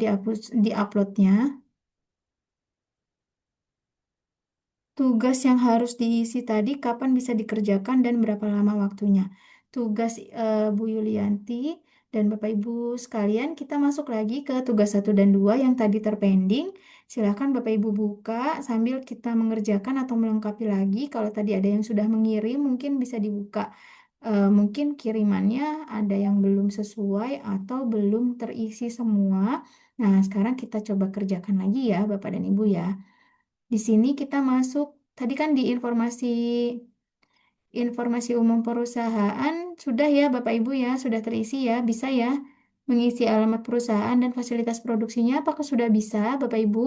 diuploadnya. Tugas yang harus diisi tadi kapan bisa dikerjakan dan berapa lama waktunya. Tugas Bu Yulianti dan Bapak Ibu sekalian, kita masuk lagi ke tugas satu dan 2 yang tadi terpending. Silakan Bapak Ibu buka sambil kita mengerjakan atau melengkapi lagi. Kalau tadi ada yang sudah mengirim, mungkin bisa dibuka. Mungkin kirimannya ada yang belum sesuai atau belum terisi semua. Nah, sekarang kita coba kerjakan lagi ya, Bapak dan Ibu ya. Di sini kita masuk, tadi kan di informasi umum perusahaan, sudah ya Bapak Ibu ya, sudah terisi ya, bisa ya mengisi alamat perusahaan dan fasilitas produksinya, apakah sudah bisa Bapak Ibu?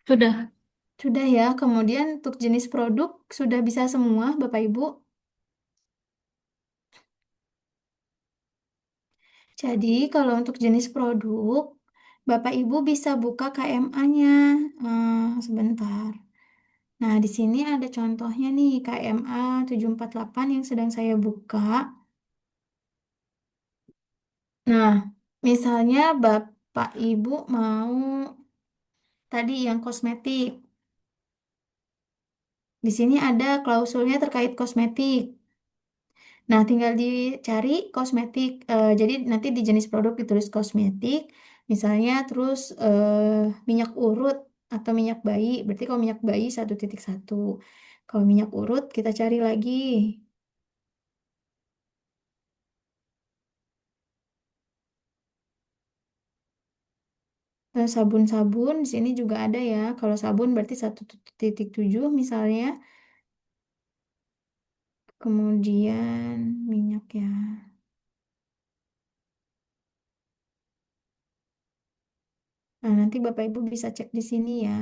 Sudah.
Sudah ya, kemudian untuk jenis produk sudah bisa semua Bapak Ibu. Jadi kalau untuk jenis produk, Bapak Ibu bisa buka KMA-nya. Sebentar. Nah, di sini ada contohnya nih, KMA 748 yang sedang saya buka. Nah, misalnya Bapak Ibu mau tadi yang kosmetik. Di sini ada klausulnya terkait kosmetik. Nah, tinggal dicari kosmetik. Jadi nanti di jenis produk ditulis kosmetik, misalnya terus minyak urut atau minyak bayi. Berarti kalau minyak bayi 1.1. Kalau minyak urut kita cari lagi. Sabun-sabun di sini juga ada ya. Kalau sabun berarti 1.7 misalnya. Kemudian minyak ya. Nah, nanti Bapak Ibu bisa cek di sini ya.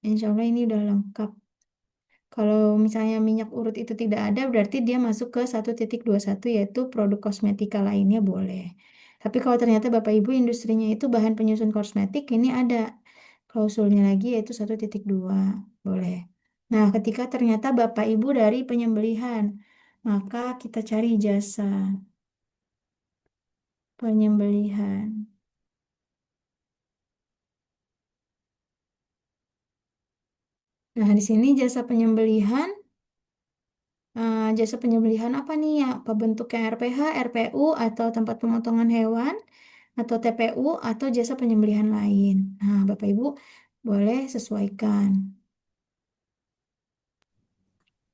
Insya Allah ini udah lengkap. Kalau misalnya minyak urut itu tidak ada, berarti dia masuk ke 1.21 yaitu produk kosmetika lainnya boleh. Tapi kalau ternyata Bapak Ibu industrinya itu bahan penyusun kosmetik, ini ada klausulnya lagi yaitu 1.2 boleh. Nah, ketika ternyata Bapak Ibu dari penyembelihan, maka kita cari jasa penyembelihan. Nah, di sini jasa penyembelihan apa nih ya? Apa bentuknya RPH, RPU, atau tempat pemotongan hewan, atau TPU, atau jasa penyembelihan lain. Nah, Bapak Ibu boleh sesuaikan.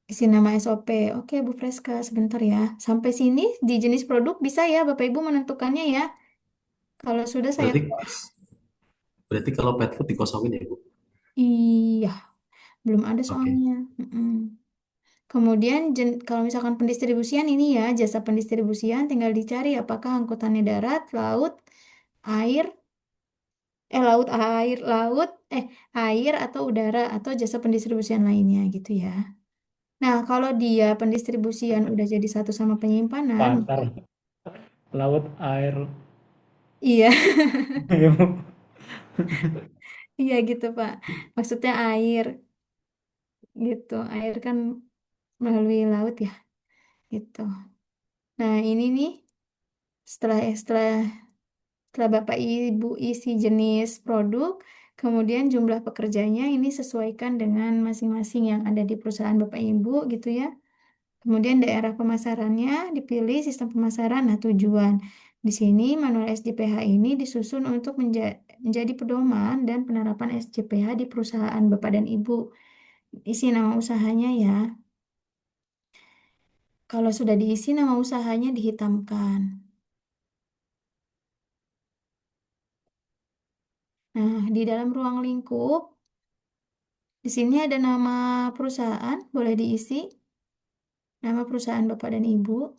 Isi nama SOP. Oke, Bu Freska, sebentar ya. Sampai sini di jenis produk bisa ya Bapak Ibu menentukannya ya. Kalau sudah saya
Berarti
close.
berarti kalau pet food dikosongin ya Bu?
Iya, belum ada
Oke.
soalnya. Mm-mm. Kemudian kalau misalkan pendistribusian ini ya, jasa pendistribusian tinggal dicari apakah angkutannya darat, laut, air, laut, air, laut, air atau udara atau jasa pendistribusian lainnya gitu ya. Nah, kalau dia pendistribusian udah jadi satu sama penyimpanan,
Pasar, laut, air.
iya,
Ya, Bu.
iya gitu Pak. Maksudnya air gitu. Air kan melalui laut ya, gitu. Nah, ini nih setelah setelah setelah Bapak Ibu isi jenis produk, kemudian jumlah pekerjanya ini sesuaikan dengan masing-masing yang ada di perusahaan Bapak Ibu gitu ya. Kemudian daerah pemasarannya dipilih sistem pemasaran, nah tujuan. Di sini manual SJPH ini disusun untuk menjadi pedoman dan penerapan SJPH di perusahaan Bapak dan Ibu. Isi nama usahanya ya. Kalau sudah diisi nama usahanya dihitamkan. Nah, di dalam ruang lingkup, di sini ada nama perusahaan, boleh diisi. Nama perusahaan Bapak dan Ibu.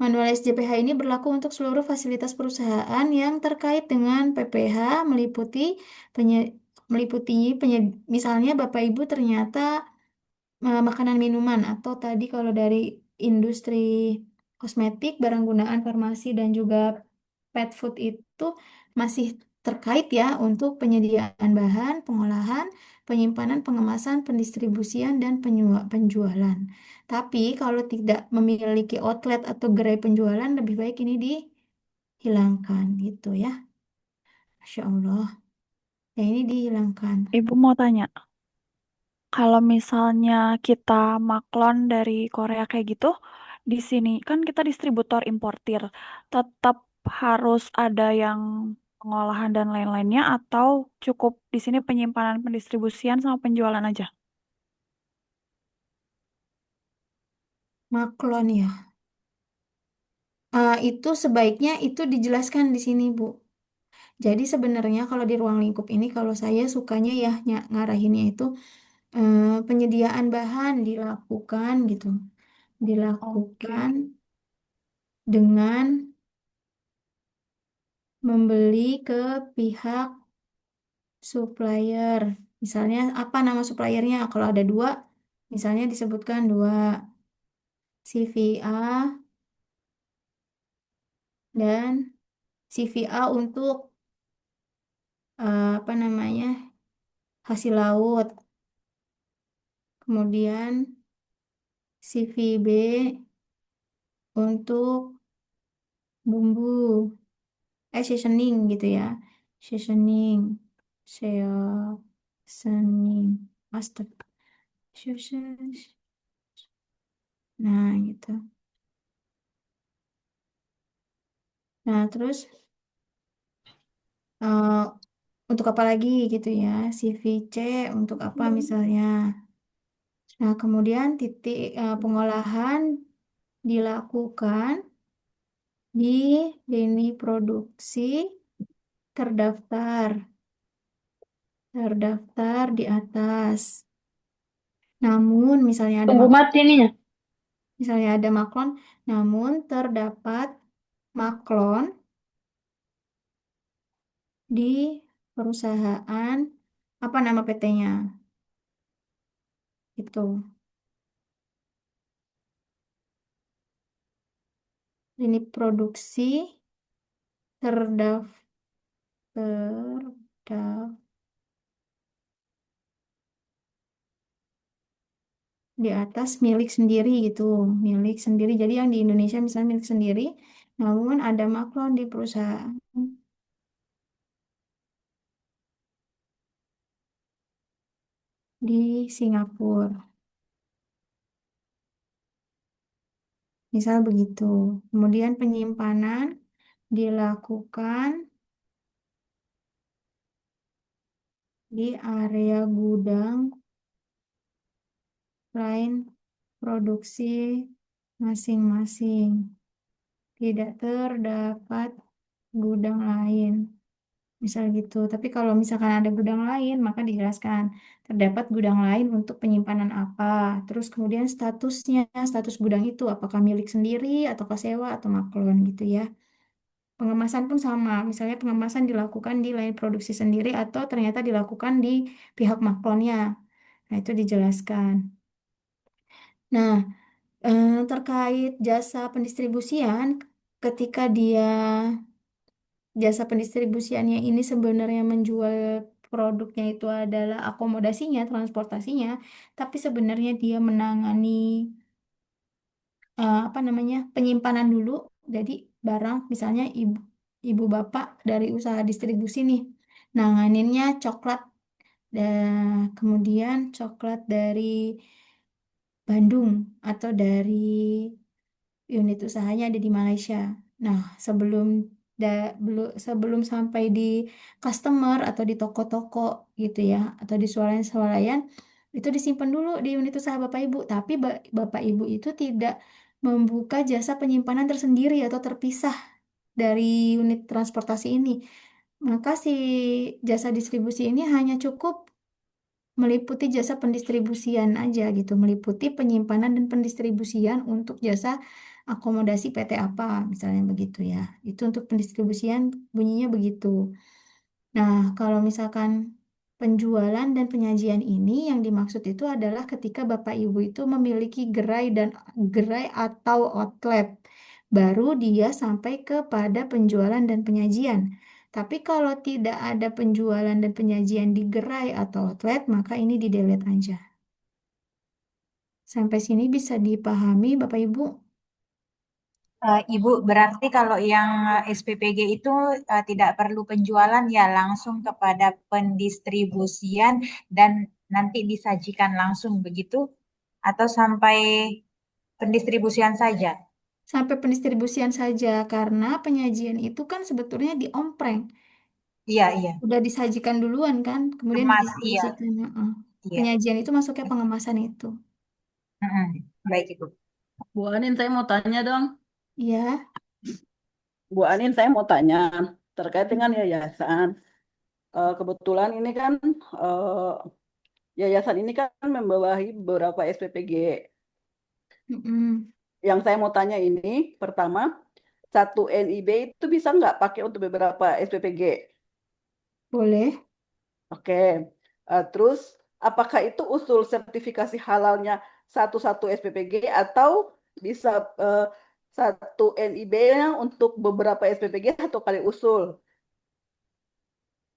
Manual SJPH ini berlaku untuk seluruh fasilitas perusahaan yang terkait dengan PPH meliputi penye- misalnya Bapak Ibu ternyata makanan minuman atau tadi kalau dari industri kosmetik, barang gunaan farmasi dan juga pet food itu masih terkait ya untuk penyediaan bahan, pengolahan, penyimpanan, pengemasan, pendistribusian dan penjualan. Tapi kalau tidak memiliki outlet atau gerai penjualan lebih baik ini dihilangkan gitu ya. Masya Allah. Ya ini dihilangkan.
Ibu mau tanya, kalau misalnya kita maklon dari Korea kayak gitu, di sini kan kita distributor importir, tetap harus ada yang pengolahan dan lain-lainnya atau cukup di sini penyimpanan, pendistribusian sama penjualan aja?
Maklon ya. Itu sebaiknya itu dijelaskan di sini, Bu. Jadi sebenarnya kalau di ruang lingkup ini kalau saya sukanya ya ngarahinnya itu penyediaan bahan dilakukan gitu.
Oke.
Dilakukan dengan membeli ke pihak supplier. Misalnya apa nama suppliernya? Kalau ada dua, misalnya disebutkan dua CVA dan CVA untuk apa namanya hasil laut. Kemudian CVB untuk bumbu, seasoning gitu ya. Seasoning, seasoning, astaga, season- nah gitu. Nah terus eh, untuk apa lagi gitu ya, CVC untuk apa misalnya. Nah kemudian titik pengolahan dilakukan di lini produksi terdaftar, terdaftar di atas. Namun
Tunggu mati nih ya.
misalnya ada maklon, namun terdapat maklon di perusahaan apa nama PT-nya itu. Lini produksi terdaftar di atas milik sendiri gitu, milik sendiri. Jadi yang di Indonesia misalnya milik sendiri, namun ada maklon di perusahaan di Singapura. Misal begitu. Kemudian penyimpanan dilakukan di area gudang lain produksi masing-masing. Tidak terdapat gudang lain. Misal gitu. Tapi kalau misalkan ada gudang lain, maka dijelaskan terdapat gudang lain untuk penyimpanan apa. Terus kemudian statusnya, status gudang itu apakah milik sendiri atau sewa atau maklon gitu ya. Pengemasan pun sama. Misalnya pengemasan dilakukan di lain produksi sendiri atau ternyata dilakukan di pihak maklonnya. Nah, itu dijelaskan. Nah, terkait jasa pendistribusian, ketika dia jasa pendistribusiannya ini sebenarnya menjual produknya itu adalah akomodasinya, transportasinya, tapi sebenarnya dia menangani apa namanya penyimpanan dulu. Jadi barang, misalnya ibu bapak dari usaha distribusi nih, nanganinnya coklat, dan kemudian coklat dari Bandung atau dari unit usahanya ada di Malaysia. Nah, sebelum sampai di customer atau di toko-toko gitu ya, atau di swalayan-swalayan, itu disimpan dulu di unit usaha Bapak Ibu. Tapi Bapak Ibu itu tidak membuka jasa penyimpanan tersendiri atau terpisah dari unit transportasi ini. Maka si jasa distribusi ini hanya cukup meliputi jasa pendistribusian aja gitu, meliputi penyimpanan dan pendistribusian untuk jasa akomodasi PT apa, misalnya begitu ya. Itu untuk pendistribusian bunyinya begitu. Nah, kalau misalkan penjualan dan penyajian ini yang dimaksud itu adalah ketika Bapak Ibu itu memiliki gerai atau outlet, baru dia sampai kepada penjualan dan penyajian. Tapi kalau tidak ada penjualan dan penyajian di gerai atau outlet, maka ini di delete aja. Sampai sini bisa dipahami, Bapak Ibu?
Ibu, berarti kalau yang SPPG itu tidak perlu penjualan ya, langsung kepada pendistribusian dan nanti disajikan langsung begitu, atau sampai pendistribusian saja?
Sampai pendistribusian saja, karena penyajian itu kan sebetulnya diompreng.
Iya, iya.
Udah disajikan duluan kan, kemudian
Kemas, iya,
didistribusikan. Heeh.
iya.
Penyajian itu masuknya pengemasan itu.
Mm-mm. Baik, Ibu.
Bu Anin, saya mau tanya dong.
Ya,
Bu Anin, saya mau tanya terkait dengan yayasan. Kebetulan ini kan eh, yayasan ini kan membawahi beberapa SPPG.
mm-mm.
Yang saya mau tanya ini, pertama, satu NIB itu bisa nggak pakai untuk beberapa SPPG?
Boleh.
Oke. Terus, apakah itu usul sertifikasi halalnya satu-satu SPPG atau bisa eh, satu NIB-nya untuk beberapa SPPG satu kali usul?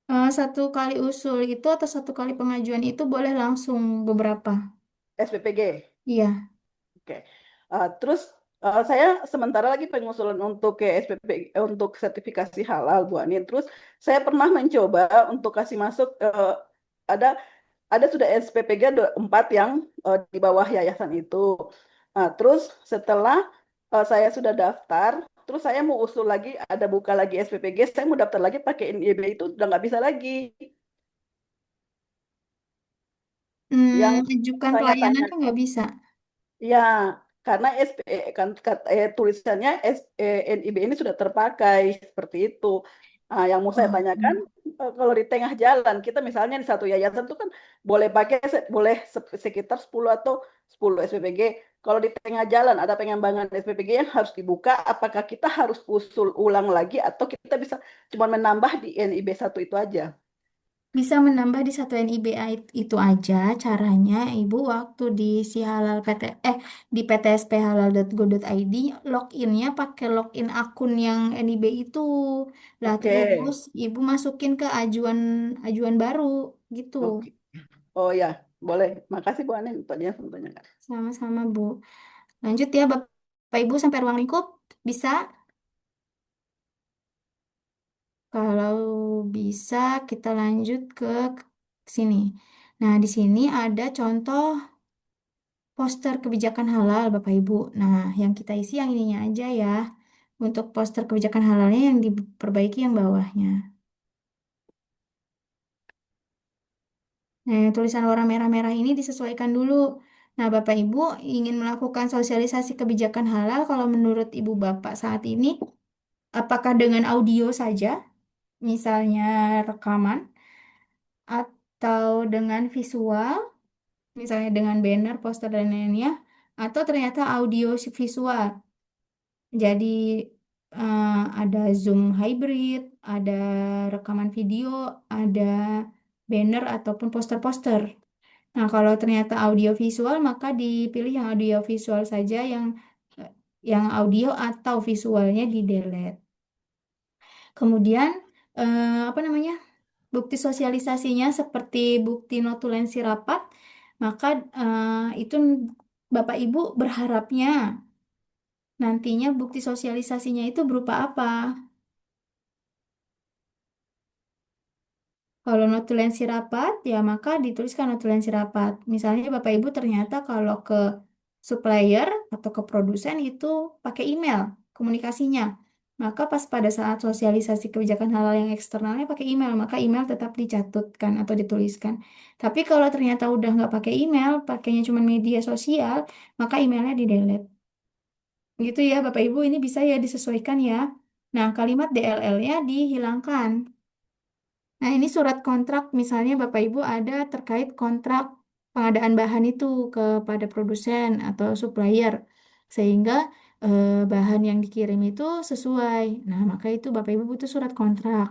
Satu kali usul itu atau satu kali pengajuan itu boleh langsung beberapa.
SPPG.
Iya,
Oke. Terus saya sementara lagi pengusulan untuk ke SPP untuk sertifikasi halal Bu Ani. Terus saya pernah mencoba untuk kasih masuk ada sudah SPPG ada 4 yang di bawah yayasan itu. Nah, terus setelah saya sudah daftar, terus saya mau usul lagi, ada buka lagi SPPG, saya mau daftar lagi pakai NIB itu udah nggak bisa lagi. Yang
Ajukan
saya
pelayanan
tanya,
tuh nggak bisa.
ya karena tulisannya NIB ini sudah terpakai seperti itu. Nah, yang mau saya
Oh.
tanyakan, kalau di tengah jalan kita misalnya di satu yayasan itu kan boleh pakai boleh sekitar 10 atau 10 SPPG. Kalau di tengah jalan ada pengembangan SPPG yang harus dibuka, apakah kita harus usul ulang lagi atau kita bisa cuma menambah di NIB satu itu aja?
Bisa menambah di satu NIBA itu aja caranya Ibu waktu di si halal PT di ptsphalal.go.id loginnya pakai login akun yang NIB itu. Lah
Oke,
terus Ibu masukin ke ajuan ajuan baru gitu.
oke. Oh ya, boleh. Makasih Bu Anin untuk dia menanyakan.
Sama-sama Bu. Lanjut ya Bapak Ibu sampai ruang lingkup bisa? Kalau bisa kita lanjut ke sini. Nah, di sini ada contoh poster kebijakan halal, Bapak Ibu. Nah, yang kita isi yang ininya aja ya. Untuk poster kebijakan halalnya yang diperbaiki yang bawahnya. Nah, yang tulisan warna merah-merah ini disesuaikan dulu. Nah, Bapak Ibu ingin melakukan sosialisasi kebijakan halal, kalau menurut Ibu Bapak saat ini, apakah dengan audio saja, misalnya rekaman, atau dengan visual, misalnya dengan banner, poster, dan lainnya, atau ternyata audio visual. Jadi eh, ada Zoom hybrid, ada rekaman video, ada banner ataupun poster-poster. Nah, kalau ternyata audio visual, maka dipilih yang audio visual saja, eh, yang audio atau visualnya di delete. Kemudian apa namanya? Bukti sosialisasinya seperti bukti notulensi rapat, maka itu Bapak Ibu berharapnya nantinya bukti sosialisasinya itu berupa apa? Kalau notulensi rapat, ya maka dituliskan notulensi rapat. Misalnya Bapak Ibu ternyata kalau ke supplier atau ke produsen itu pakai email komunikasinya. Maka pas pada saat sosialisasi kebijakan halal yang eksternalnya pakai email, maka email tetap dicatutkan atau dituliskan. Tapi kalau ternyata udah nggak pakai email, pakainya cuma media sosial, maka emailnya di-delete. Gitu ya Bapak Ibu, ini bisa ya disesuaikan ya. Nah, kalimat DLL-nya dihilangkan. Nah, ini surat kontrak, misalnya Bapak Ibu ada terkait kontrak pengadaan bahan itu kepada produsen atau supplier, sehingga bahan yang dikirim itu sesuai. Nah, maka itu Bapak Ibu butuh surat kontrak.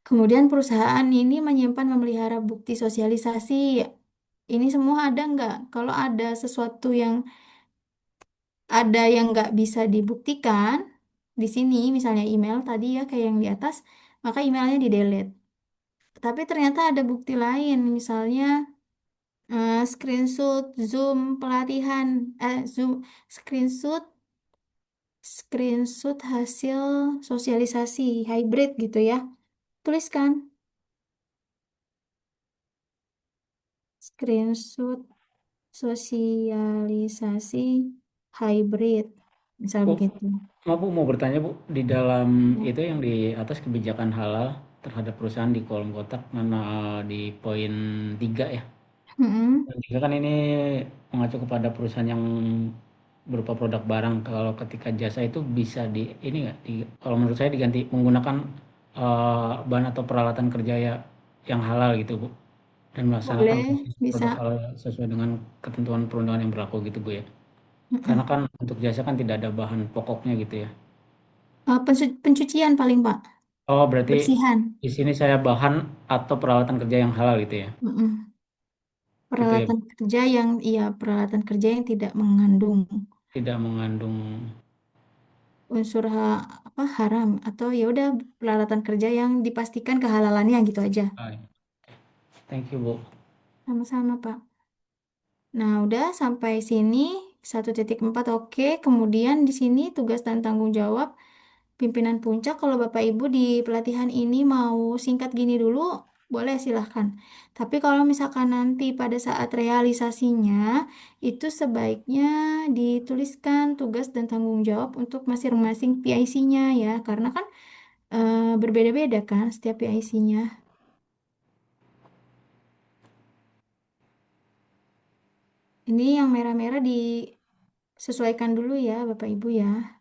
Kemudian perusahaan ini menyimpan memelihara bukti sosialisasi. Ini semua ada nggak? Kalau ada sesuatu yang nggak bisa dibuktikan di sini, misalnya email tadi ya kayak yang di atas, maka emailnya di-delete. Tapi ternyata ada bukti lain, misalnya screenshot Zoom pelatihan, Zoom screenshot screenshot hasil sosialisasi hybrid gitu ya. Tuliskan screenshot sosialisasi hybrid, misal
Bu,
begitu.
maaf Bu, mau bertanya Bu, di dalam
Ya.
itu yang di atas kebijakan halal terhadap perusahaan di kolom kotak mana di poin 3 ya.
Mm-mm.
Dan 3 kan ini mengacu kepada perusahaan yang berupa produk barang. Kalau ketika jasa itu bisa di ini nggak? Kalau menurut saya diganti menggunakan bahan atau peralatan kerja ya yang halal gitu Bu. Dan melaksanakan
Boleh,
proses
bisa.
produk halal sesuai dengan ketentuan perundangan yang berlaku gitu Bu ya. Karena
Mm-mm.
kan untuk jasa kan tidak ada bahan pokoknya gitu ya.
Pencucian paling Pak,
Oh, berarti
bersihan.
di sini saya bahan atau peralatan kerja yang halal gitu ya.
Mm-mm.
Gitu ya, Bu.
Peralatan kerja yang iya peralatan kerja yang tidak mengandung
Tidak mengandung.
unsur apa haram, atau ya udah peralatan kerja yang dipastikan kehalalannya gitu aja.
Ah, thank you, Bu.
Sama-sama Pak. Nah, udah sampai sini 1.4 oke. Kemudian di sini tugas dan tanggung jawab pimpinan puncak. Kalau Bapak Ibu di pelatihan ini mau singkat gini dulu, boleh silahkan. Tapi kalau misalkan nanti pada saat realisasinya, itu sebaiknya dituliskan tugas dan tanggung jawab untuk masing-masing PIC-nya ya. Karena kan berbeda-beda kan setiap PIC-nya. Ini yang merah-merah disesuaikan dulu ya Bapak Ibu ya.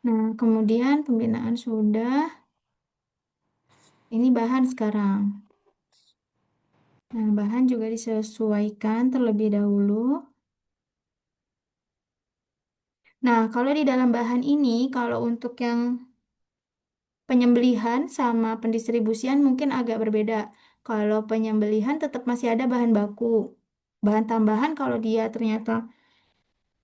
Nah, kemudian pembinaan sudah. Ini bahan sekarang. Nah, bahan juga disesuaikan terlebih dahulu. Nah, kalau di dalam bahan ini, kalau untuk yang penyembelihan sama pendistribusian mungkin agak berbeda. Kalau penyembelihan tetap masih ada bahan baku. Bahan tambahan kalau dia ternyata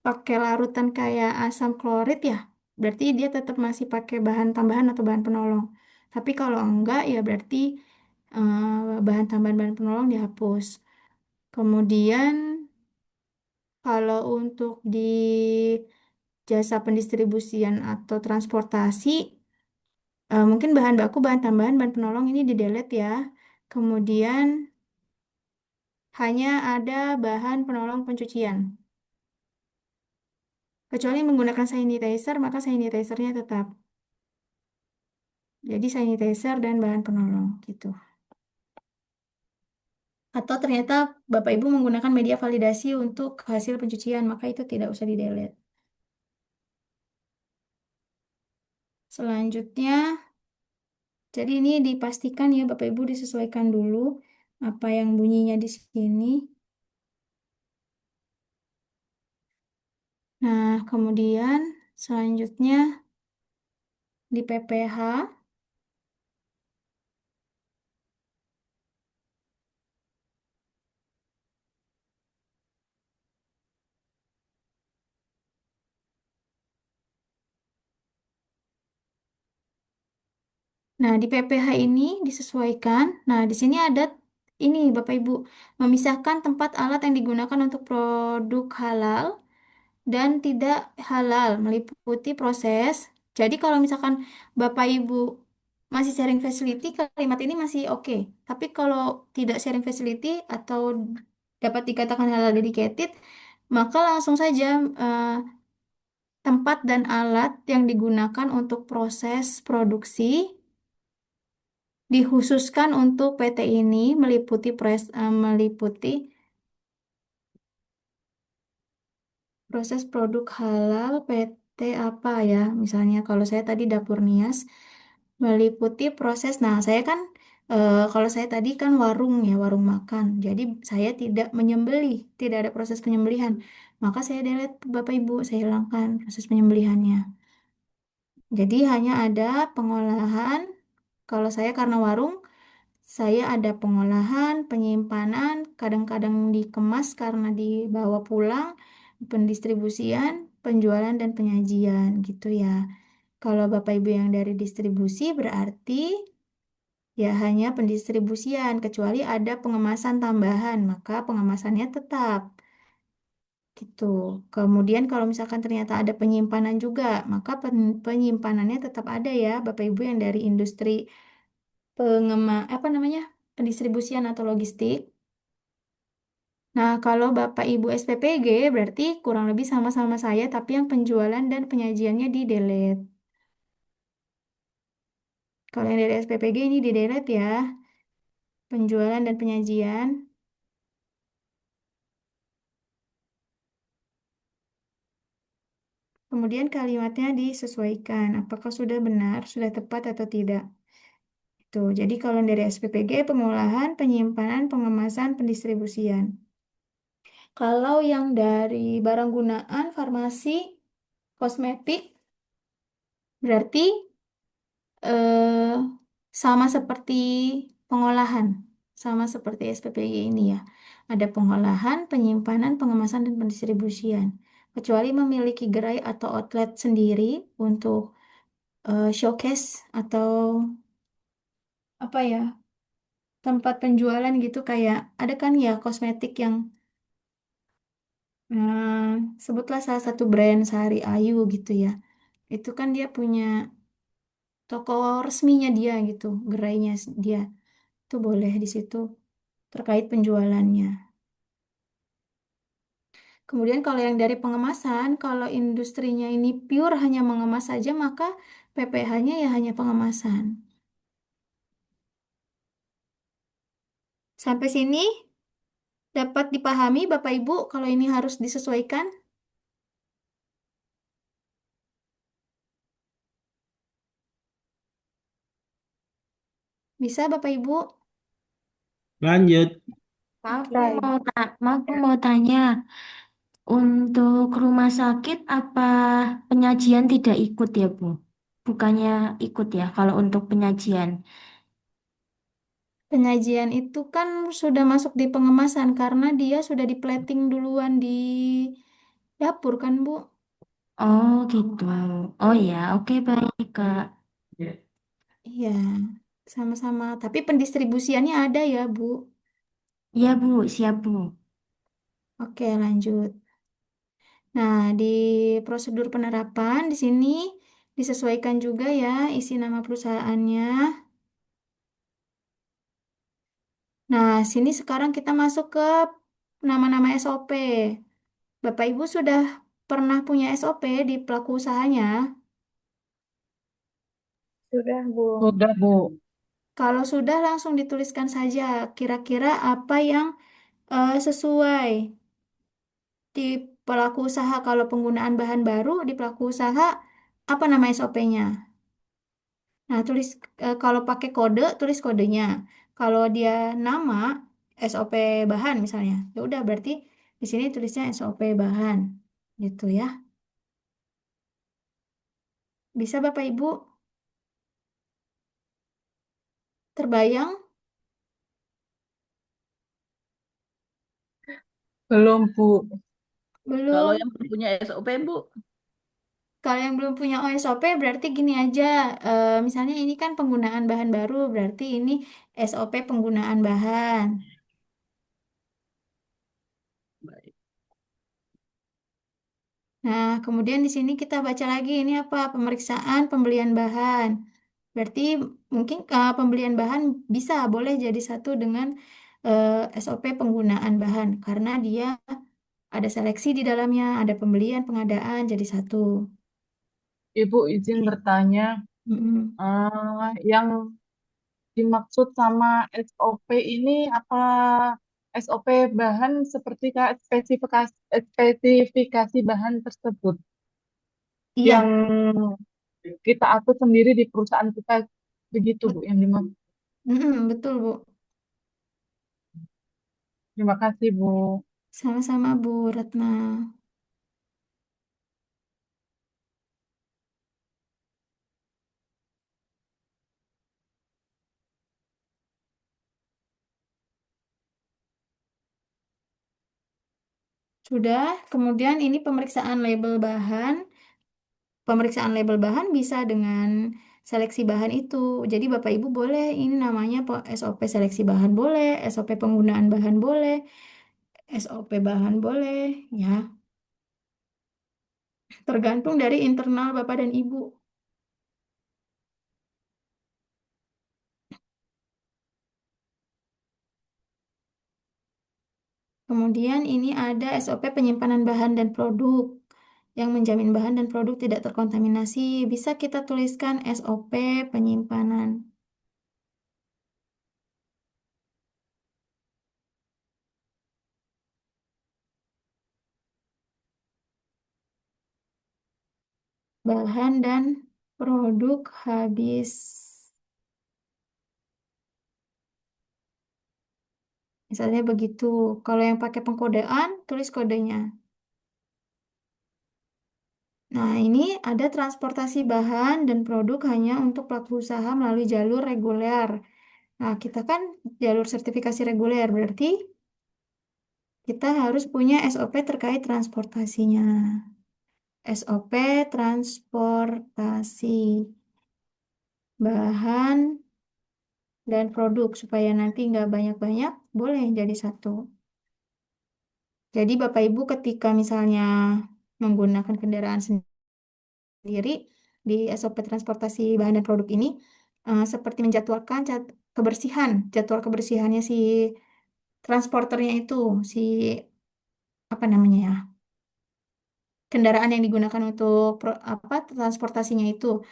pakai larutan kayak asam klorit ya, berarti dia tetap masih pakai bahan tambahan atau bahan penolong. Tapi kalau enggak ya berarti bahan tambahan bahan penolong dihapus. Kemudian kalau untuk di jasa pendistribusian atau transportasi, mungkin bahan baku, bahan tambahan, bahan penolong ini di delete ya. Kemudian hanya ada bahan penolong pencucian. Kecuali menggunakan sanitizer, maka sanitizernya tetap. Jadi sanitizer dan bahan penolong gitu. Atau ternyata Bapak Ibu menggunakan media validasi untuk hasil pencucian, maka itu tidak usah di-delete. Selanjutnya, jadi ini dipastikan ya Bapak Ibu disesuaikan dulu apa yang bunyinya di sini. Nah, kemudian selanjutnya di PPH. Nah, di PPH ini disesuaikan. Nah, di sini ada ini Bapak Ibu, memisahkan tempat alat yang digunakan untuk produk halal dan tidak halal meliputi proses. Jadi kalau misalkan Bapak Ibu masih sharing facility, kalimat ini masih oke. Tapi kalau tidak sharing facility atau dapat dikatakan halal dedicated, maka langsung saja eh, tempat dan alat yang digunakan untuk proses produksi dikhususkan untuk PT ini meliputi proses produk halal PT apa ya? Misalnya kalau saya tadi Dapur Nias meliputi proses. Nah, saya kan kalau saya tadi kan warung ya, warung makan. Jadi saya tidak menyembelih, tidak ada proses penyembelihan. Maka saya delete Bapak Ibu, saya hilangkan proses penyembelihannya. Jadi hanya ada pengolahan. Kalau saya karena warung, saya ada pengolahan, penyimpanan, kadang-kadang dikemas karena dibawa pulang, pendistribusian, penjualan, dan penyajian gitu ya. Kalau Bapak Ibu yang dari distribusi berarti ya hanya pendistribusian, kecuali ada pengemasan tambahan, maka pengemasannya tetap gitu. Kemudian kalau misalkan ternyata ada penyimpanan juga, maka penyimpanannya tetap ada ya, Bapak Ibu yang dari industri apa namanya? Pendistribusian atau logistik. Nah, kalau Bapak Ibu SPPG berarti kurang lebih sama-sama saya, tapi yang penjualan dan penyajiannya di delete. Kalau yang dari SPPG ini di delete ya, penjualan dan penyajian. Kemudian kalimatnya disesuaikan, apakah sudah benar, sudah tepat atau tidak. Tuh, jadi kalau dari SPPG, pengolahan, penyimpanan, pengemasan, pendistribusian. Kalau yang dari barang gunaan, farmasi, kosmetik, berarti eh, sama seperti pengolahan, sama seperti SPPG ini ya. Ada pengolahan, penyimpanan, pengemasan, dan pendistribusian. Kecuali memiliki gerai atau outlet sendiri untuk showcase atau apa ya, tempat penjualan gitu, kayak ada kan ya kosmetik yang sebutlah salah satu brand Sari Ayu gitu ya. Itu kan dia punya toko resminya dia gitu, gerainya dia. Itu boleh di situ terkait penjualannya. Kemudian kalau yang dari pengemasan, kalau industrinya ini pure hanya mengemas saja, maka PPh-nya ya hanya pengemasan. Sampai sini dapat dipahami Bapak Ibu kalau ini harus disesuaikan? Bisa Bapak Ibu?
Lanjut.
Maaf,
Oke.
Bu, maaf, Bu, mau tanya. Untuk rumah sakit, apa penyajian tidak ikut ya, Bu? Bukannya ikut ya, kalau untuk penyajian.
Penyajian itu kan sudah masuk di pengemasan karena dia sudah di plating duluan di dapur kan Bu?
Oh, gitu. Oh ya, oke, baik, Kak.
Iya, sama-sama. Tapi pendistribusiannya ada ya Bu?
Iya, Bu, siap, Bu.
Oke, lanjut. Nah, di prosedur penerapan di sini disesuaikan juga ya isi nama perusahaannya. Nah, sini sekarang kita masuk ke nama-nama SOP. Bapak Ibu sudah pernah punya SOP di pelaku usahanya?
Sudah, Bu.
Sudah, Bu.
Kalau sudah langsung dituliskan saja kira-kira apa yang sesuai di pelaku usaha. Kalau penggunaan bahan baru di pelaku usaha, apa nama SOP-nya? Nah, kalau pakai kode, tulis kodenya. Kalau dia nama SOP bahan misalnya, ya udah berarti di sini tulisnya SOP bahan, gitu ya. Bisa Bapak Ibu? Terbayang?
Belum, Bu.
Kalau
Belum.
yang belum punya SOP, Bu.
Kalau yang belum punya OSOP berarti gini aja. Misalnya ini kan penggunaan bahan baru, berarti ini SOP penggunaan bahan.
Baik.
Nah, kemudian di sini kita baca lagi ini apa? Pemeriksaan pembelian bahan. Berarti mungkin pembelian bahan bisa boleh jadi satu dengan SOP penggunaan bahan karena dia ada seleksi di dalamnya, ada pembelian, pengadaan jadi satu.
Ibu izin bertanya,
Mm-mm.
yang dimaksud sama SOP ini apa SOP bahan seperti kayak spesifikasi bahan tersebut yang
Iya,
kita atur sendiri di perusahaan kita begitu Bu yang dimaksud.
mm-mm, betul Bu.
Terima kasih Bu.
Sama-sama Bu Retna. Sudah, kemudian ini pemeriksaan label bahan. Pemeriksaan label bahan bisa dengan seleksi bahan itu. Jadi Bapak Ibu boleh ini namanya SOP seleksi bahan boleh, SOP penggunaan bahan boleh, SOP bahan boleh, ya. Tergantung dari internal Bapak dan Ibu. Kemudian ini ada SOP penyimpanan bahan dan produk yang menjamin bahan dan produk tidak terkontaminasi. Bisa kita tuliskan SOP penyimpanan bahan dan produk habis. Misalnya begitu. Kalau yang pakai pengkodean, tulis kodenya. Nah, ini ada transportasi bahan dan produk hanya untuk pelaku usaha melalui jalur reguler. Nah, kita kan jalur sertifikasi reguler, berarti kita harus punya SOP terkait transportasinya. SOP transportasi. bahan, dan produk supaya nanti nggak banyak-banyak, boleh jadi satu. Jadi Bapak Ibu ketika misalnya menggunakan kendaraan sendiri di SOP transportasi bahan dan produk ini, seperti menjadwalkan kebersihan, jadwal kebersihannya si transporternya itu, si apa namanya ya, kendaraan yang digunakan untuk apa transportasinya itu.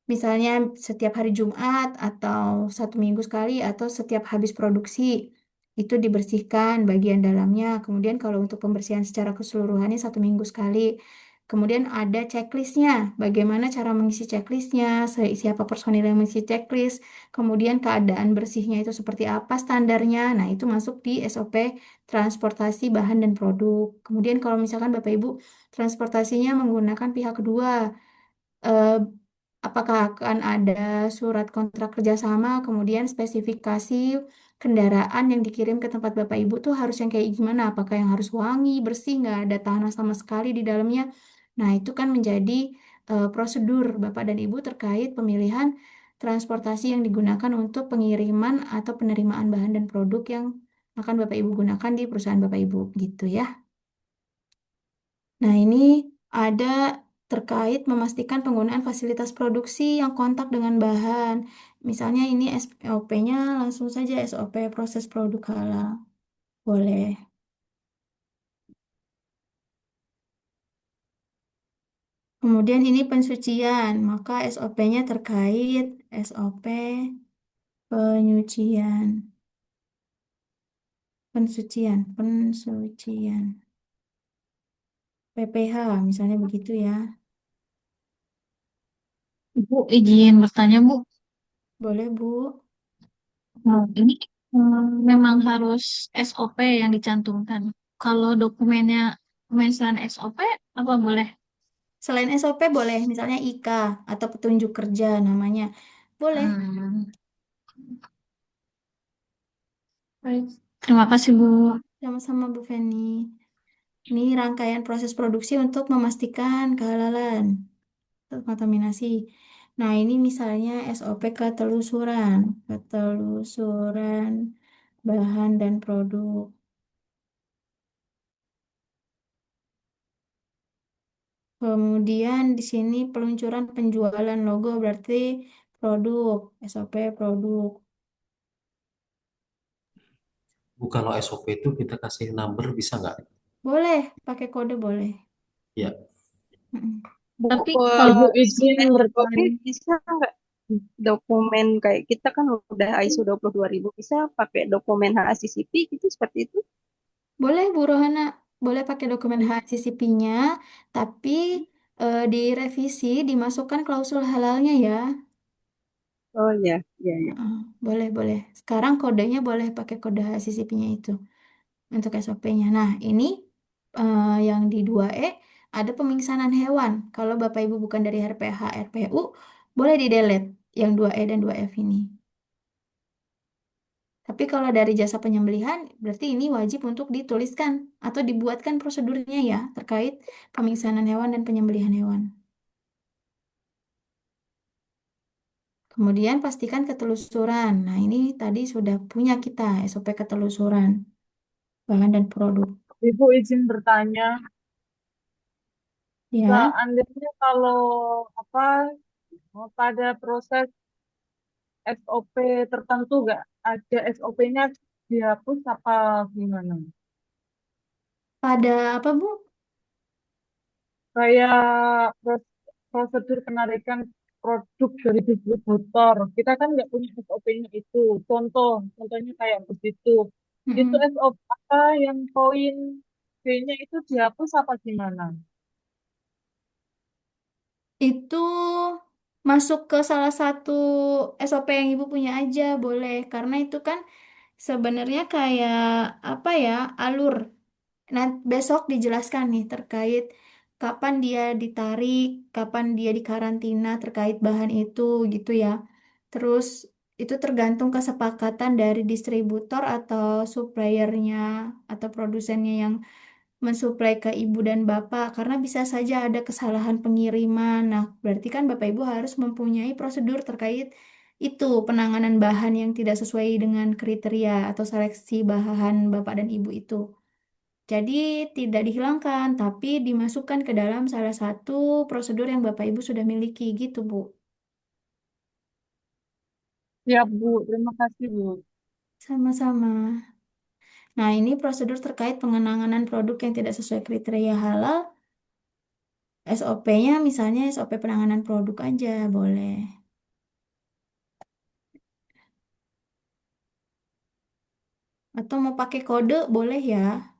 Misalnya setiap hari Jumat atau 1 minggu sekali atau setiap habis produksi itu dibersihkan bagian dalamnya. Kemudian kalau untuk pembersihan secara keseluruhannya 1 minggu sekali. Kemudian ada checklistnya, bagaimana cara mengisi checklistnya, siapa personil yang mengisi checklist, kemudian keadaan bersihnya itu seperti apa standarnya. Nah itu masuk di SOP transportasi bahan dan produk. Kemudian kalau misalkan Bapak Ibu transportasinya menggunakan pihak kedua, eh, apakah akan ada surat kontrak kerjasama, kemudian spesifikasi kendaraan yang dikirim ke tempat Bapak Ibu tuh harus yang kayak gimana? Apakah yang harus wangi, bersih, nggak ada tanah sama sekali di dalamnya? Nah, itu kan menjadi prosedur Bapak dan Ibu terkait pemilihan transportasi yang digunakan untuk pengiriman atau penerimaan bahan dan produk yang akan Bapak Ibu gunakan di perusahaan Bapak Ibu gitu ya. Nah, ini ada terkait memastikan penggunaan fasilitas produksi yang kontak dengan bahan. Misalnya ini SOP-nya langsung saja SOP proses produk halal. Boleh. Kemudian ini pensucian, maka SOP-nya terkait SOP penyucian, pensucian. PPH misalnya begitu ya.
Bu, izin bertanya, Bu.
Boleh, Bu.
Ini memang harus SOP yang dicantumkan. Kalau dokumen selain SOP, apa boleh?
Selain SOP boleh, misalnya IK atau petunjuk kerja namanya. Boleh.
Hmm, baik. Terima kasih, Bu.
Sama-sama Bu Feni. Ini rangkaian proses produksi untuk memastikan kehalalan kontaminasi. Nah, ini misalnya SOP ketelusuran bahan dan produk. Kemudian di sini peluncuran penjualan logo berarti produk, SOP produk.
Bu, kalau SOP itu kita kasih number bisa nggak?
Boleh, pakai kode boleh.
Ya,
Mm-mm.
Bu,
Tapi kalau
Ibu izin
selain
bertanya,
dari
bisa nggak dokumen kayak kita kan udah ISO 22.000, bisa pakai dokumen HACCP gitu seperti itu?
Boleh Bu Rohana, boleh pakai dokumen HACCP-nya, tapi direvisi, dimasukkan klausul halalnya ya.
Oh ya, ya, ya.
Heeh, boleh, boleh. Sekarang kodenya boleh pakai kode HACCP-nya itu untuk SOP-nya. Nah, ini yang di 2E ada pemingsanan hewan. Kalau Bapak Ibu bukan dari RPH, RPU, boleh di-delete yang 2E dan 2F ini. Tapi kalau dari jasa penyembelihan, berarti ini wajib untuk dituliskan atau dibuatkan prosedurnya ya terkait pemingsanan hewan dan penyembelihan hewan. Kemudian pastikan ketelusuran. Nah, ini tadi sudah punya kita SOP ketelusuran bahan dan produk.
Ibu izin bertanya,
Ya,
seandainya kalau apa pada proses SOP tertentu nggak ada SOP-nya dihapus apa gimana?
pada apa Bu?
Kayak prosedur penarikan produk dari distributor, kita kan nggak punya SOP-nya itu. Contohnya kayak begitu. Itu
Mm-mm.
SOP apa yang poin B-nya itu dihapus apa gimana?
Itu masuk ke salah satu SOP yang Ibu punya aja boleh karena itu kan sebenarnya kayak apa ya alur. Nah, besok dijelaskan nih terkait kapan dia ditarik, kapan dia dikarantina terkait bahan itu gitu ya. Terus itu tergantung kesepakatan dari distributor atau suppliernya atau produsennya yang mensuplai ke ibu dan bapak karena bisa saja ada kesalahan pengiriman. Nah, berarti kan bapak ibu harus mempunyai prosedur terkait itu penanganan bahan yang tidak sesuai dengan kriteria atau seleksi bahan bapak dan ibu itu. Jadi tidak dihilangkan, tapi dimasukkan ke dalam salah satu prosedur yang bapak ibu sudah miliki gitu, Bu.
Siap, Bu. Terima kasih, Bu.
Sama-sama. Nah, ini prosedur terkait pengenangan produk yang tidak sesuai kriteria halal. SOP-nya misalnya SOP penanganan produk aja boleh. Atau mau pakai kode boleh ya.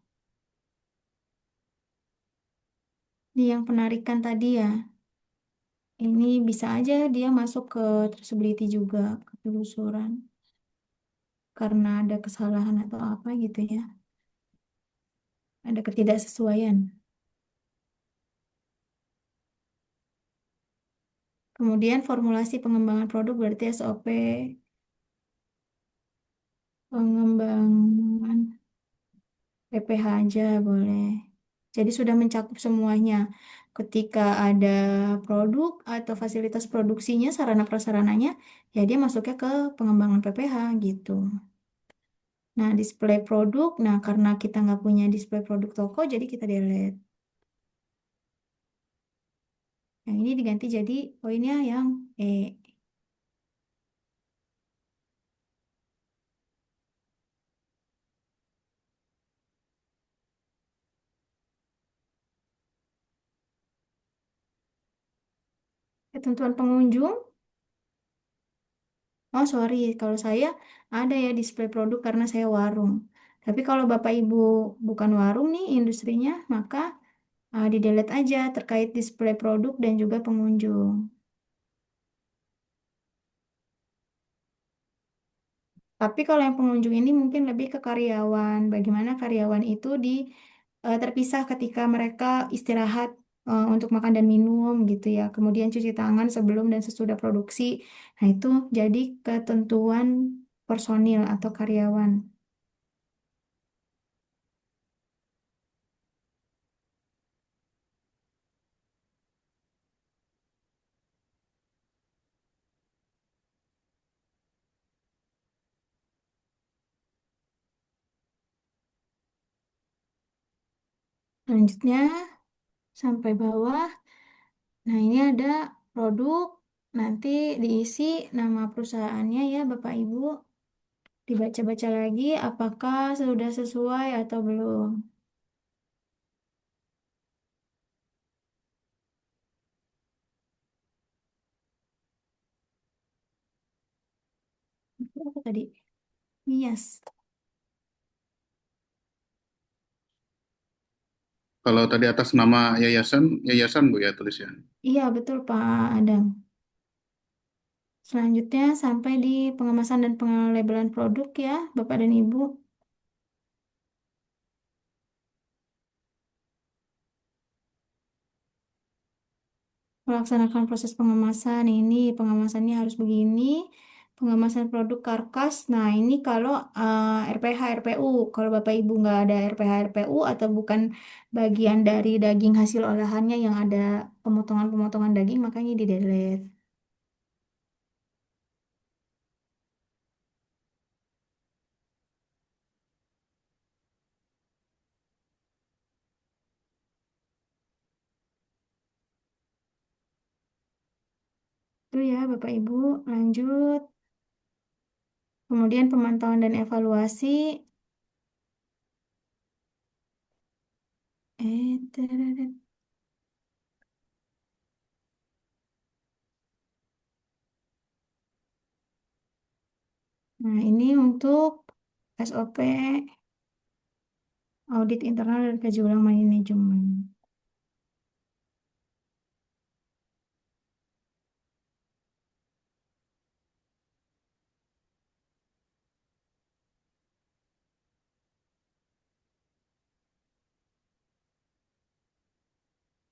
Di yang penarikan tadi ya. Ini bisa aja dia masuk ke traceability juga, ke penelusuran. Karena ada kesalahan atau apa gitu ya. Ada ketidaksesuaian. Kemudian formulasi pengembangan produk berarti SOP pengembangan PPH aja boleh. Jadi sudah mencakup semuanya. Ketika ada produk atau fasilitas produksinya, sarana prasarananya, ya dia masuknya ke pengembangan PPH gitu. Nah, display produk, nah karena kita nggak punya display produk toko, jadi kita delete. Yang ini diganti jadi poinnya yang E. Ketentuan pengunjung, oh sorry, kalau saya ada ya display produk karena saya warung. Tapi kalau Bapak Ibu bukan warung nih industrinya, maka di-delete aja terkait display produk dan juga pengunjung. Tapi kalau yang pengunjung ini mungkin lebih ke karyawan. Bagaimana karyawan itu terpisah ketika mereka istirahat untuk makan dan minum gitu ya. Kemudian cuci tangan sebelum dan sesudah produksi. Nah, itu jadi ketentuan personil atau karyawan. Selanjutnya sampai bawah. Nah, ini ada produk. Nanti diisi nama perusahaannya ya Bapak Ibu. Dibaca-baca lagi apakah sudah sesuai atau belum. Itu apa tadi? Yes.
Kalau tadi atas nama yayasan, yayasan Bu ya tulisnya.
Iya, betul Pak Adam. Selanjutnya sampai di pengemasan dan pengelabelan produk ya, Bapak dan Ibu. Melaksanakan proses pengemasan ini, pengemasannya harus begini. Pengemasan produk karkas. Nah, ini kalau RPH, RPU. Kalau Bapak Ibu nggak ada RPH, RPU atau bukan bagian dari daging hasil olahannya yang ada pemotongan-pemotongan daging, makanya di-delete. Itu ya, Bapak Ibu. Lanjut. Kemudian pemantauan dan evaluasi. Teret. Nah, ini untuk SOP audit internal dan kaji ulang manajemen.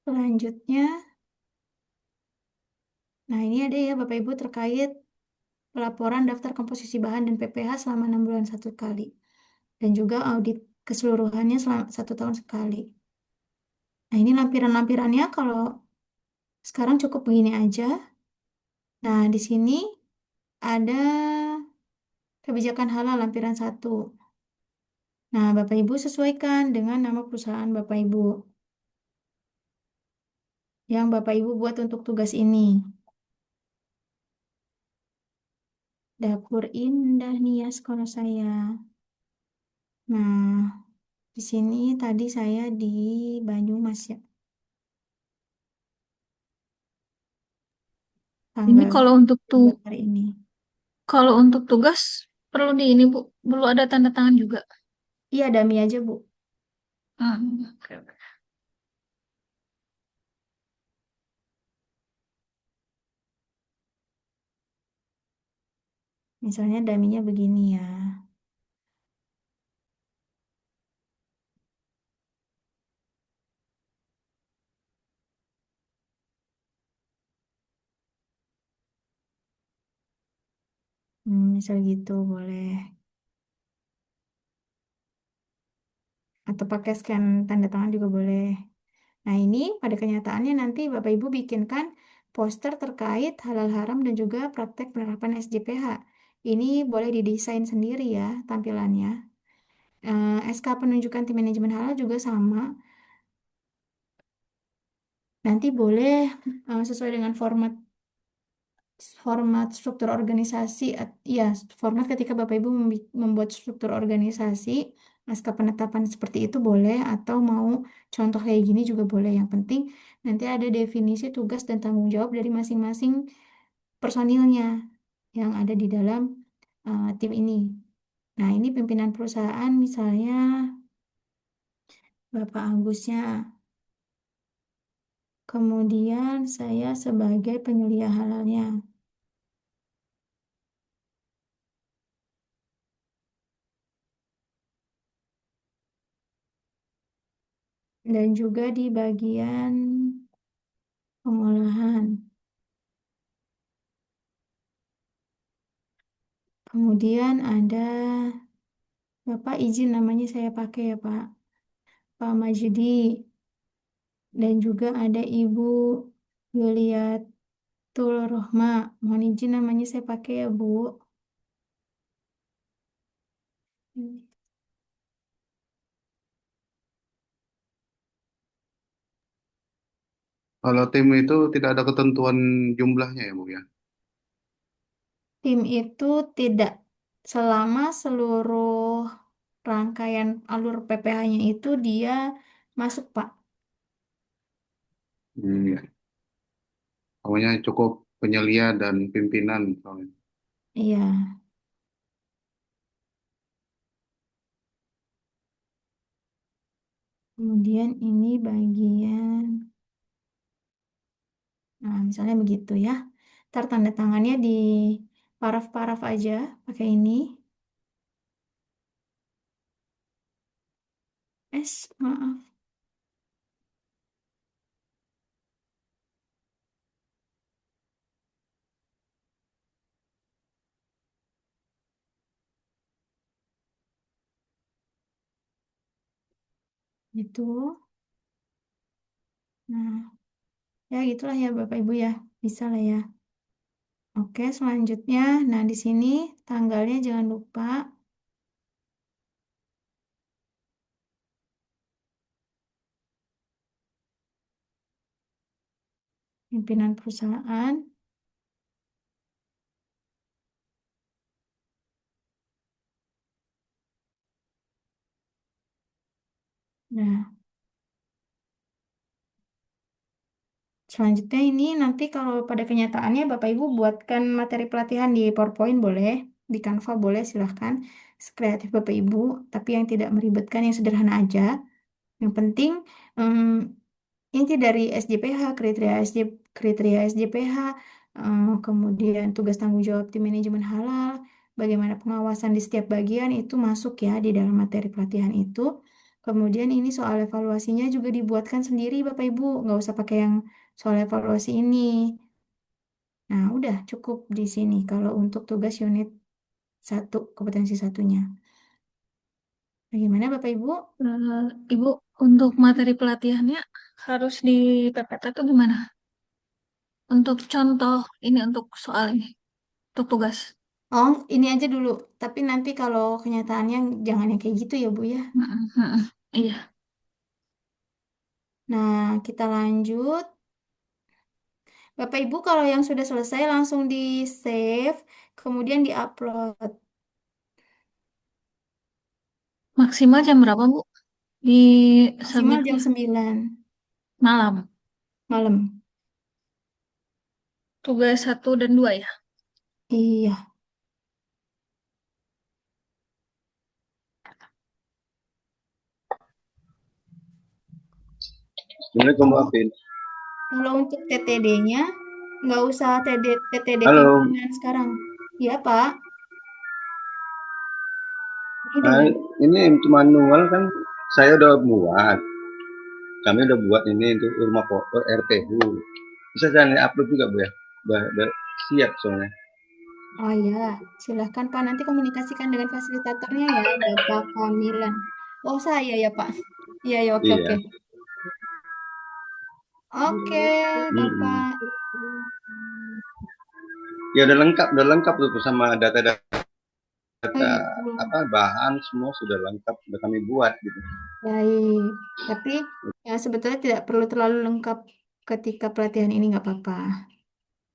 Selanjutnya, nah ini ada ya Bapak Ibu terkait pelaporan daftar komposisi bahan dan PPH selama 6 bulan satu kali. Dan juga audit keseluruhannya selama 1 tahun sekali. Nah, ini lampiran-lampirannya kalau sekarang cukup begini aja. Nah, di sini ada kebijakan halal lampiran 1. Nah, Bapak Ibu sesuaikan dengan nama perusahaan Bapak Ibu yang Bapak Ibu buat untuk tugas ini. Dapur Indah Nias kalau saya. Nah, di sini tadi saya di Banyumas ya.
Ini
Tanggal
kalau untuk tuh
buat hari ini.
kalau untuk tugas perlu di ini Bu, perlu ada tanda tangan juga.
Iya, dami aja, Bu.
Oke, oke.
Misalnya daminya begini ya. Misal gitu boleh. Atau pakai scan tanda tangan juga boleh. Nah, ini pada kenyataannya nanti Bapak Ibu bikinkan poster terkait halal haram dan juga praktek penerapan SJPH. Ini boleh didesain sendiri ya tampilannya. SK penunjukan tim manajemen halal juga sama. Nanti boleh sesuai dengan format format struktur organisasi, ya format ketika Bapak Ibu membuat struktur organisasi, naskah penetapan seperti itu boleh, atau mau contoh kayak gini juga boleh. Yang penting nanti ada definisi tugas dan tanggung jawab dari masing-masing personilnya yang ada di dalam tim ini. Nah, ini pimpinan perusahaan misalnya Bapak Agusnya, kemudian saya sebagai penyelia halalnya. Dan juga di bagian pengolahan. Kemudian ada Bapak izin namanya saya pakai ya Pak. Pak Majdi. Dan juga ada Ibu Yuliatul Rohma. Mohon izin namanya saya pakai ya Bu.
Kalau tim itu tidak ada ketentuan jumlahnya ya, Bu ya?
Tim itu tidak selama seluruh rangkaian alur PPH-nya itu dia masuk Pak.
Ya. Pokoknya cukup penyelia dan pimpinan. Soalnya.
Iya. Kemudian ini bagian, nah misalnya begitu ya. Ntar tanda tangannya di paraf-paraf aja pakai ini. Maaf. Gitu. Nah, ya gitulah ya Bapak Ibu ya. Bisa lah ya. Oke, selanjutnya. Nah, di sini tanggalnya jangan lupa. Pimpinan perusahaan. Nah, selanjutnya ini nanti kalau pada kenyataannya Bapak Ibu buatkan materi pelatihan di PowerPoint boleh, di Canva boleh silahkan. Kreatif Bapak Ibu, tapi yang tidak meribetkan, yang sederhana aja. Yang penting inti dari SJPH, kriteria SJPH, kemudian tugas tanggung jawab tim manajemen halal, bagaimana pengawasan di setiap bagian itu masuk ya di dalam materi pelatihan itu. Kemudian ini soal evaluasinya juga dibuatkan sendiri Bapak Ibu, nggak usah pakai yang soal evaluasi ini. Nah, udah cukup di sini kalau untuk tugas unit 1, kompetensi satunya. Bagaimana Bapak Ibu?
Ibu, untuk materi pelatihannya harus di PPT itu gimana? Untuk contoh ini untuk soal ini, untuk tugas.
Oh, ini aja dulu. Tapi nanti kalau kenyataannya jangan yang kayak gitu ya Bu ya.
Iya.
Nah, kita lanjut. Bapak Ibu kalau yang sudah selesai langsung di save, kemudian di upload.
Maksimal jam berapa, Bu? Di
Maksimal jam
submitnya
9
malam.
malam.
Tugas 1 dan 2 ya?
Iya.
Assalamualaikum Mbak Apin.
Kalau untuk TTD-nya, nggak usah TTD
Halo,
pimpinan sekarang. Iya, Pak. Ini
ah,
dengan
ini untuk manual kan saya udah buat. Kami udah buat ini untuk rumah foto RPU. Bisa saya upload juga Bu ya? Udah siap soalnya.
Oh ya, silahkan Pak. Nanti komunikasikan dengan fasilitatornya ya, Bapak Kamilan. Oh, saya ya, Pak. Iya, ya, oke,
Iya.
oke. Oke,
Mm-mm.
Bapak.
Ya udah lengkap tuh sama data-data
Oh gitu.
bahan semua sudah lengkap, sudah kami buat gitu.
Baik. Tapi ya sebetulnya tidak perlu terlalu lengkap ketika pelatihan ini nggak apa-apa.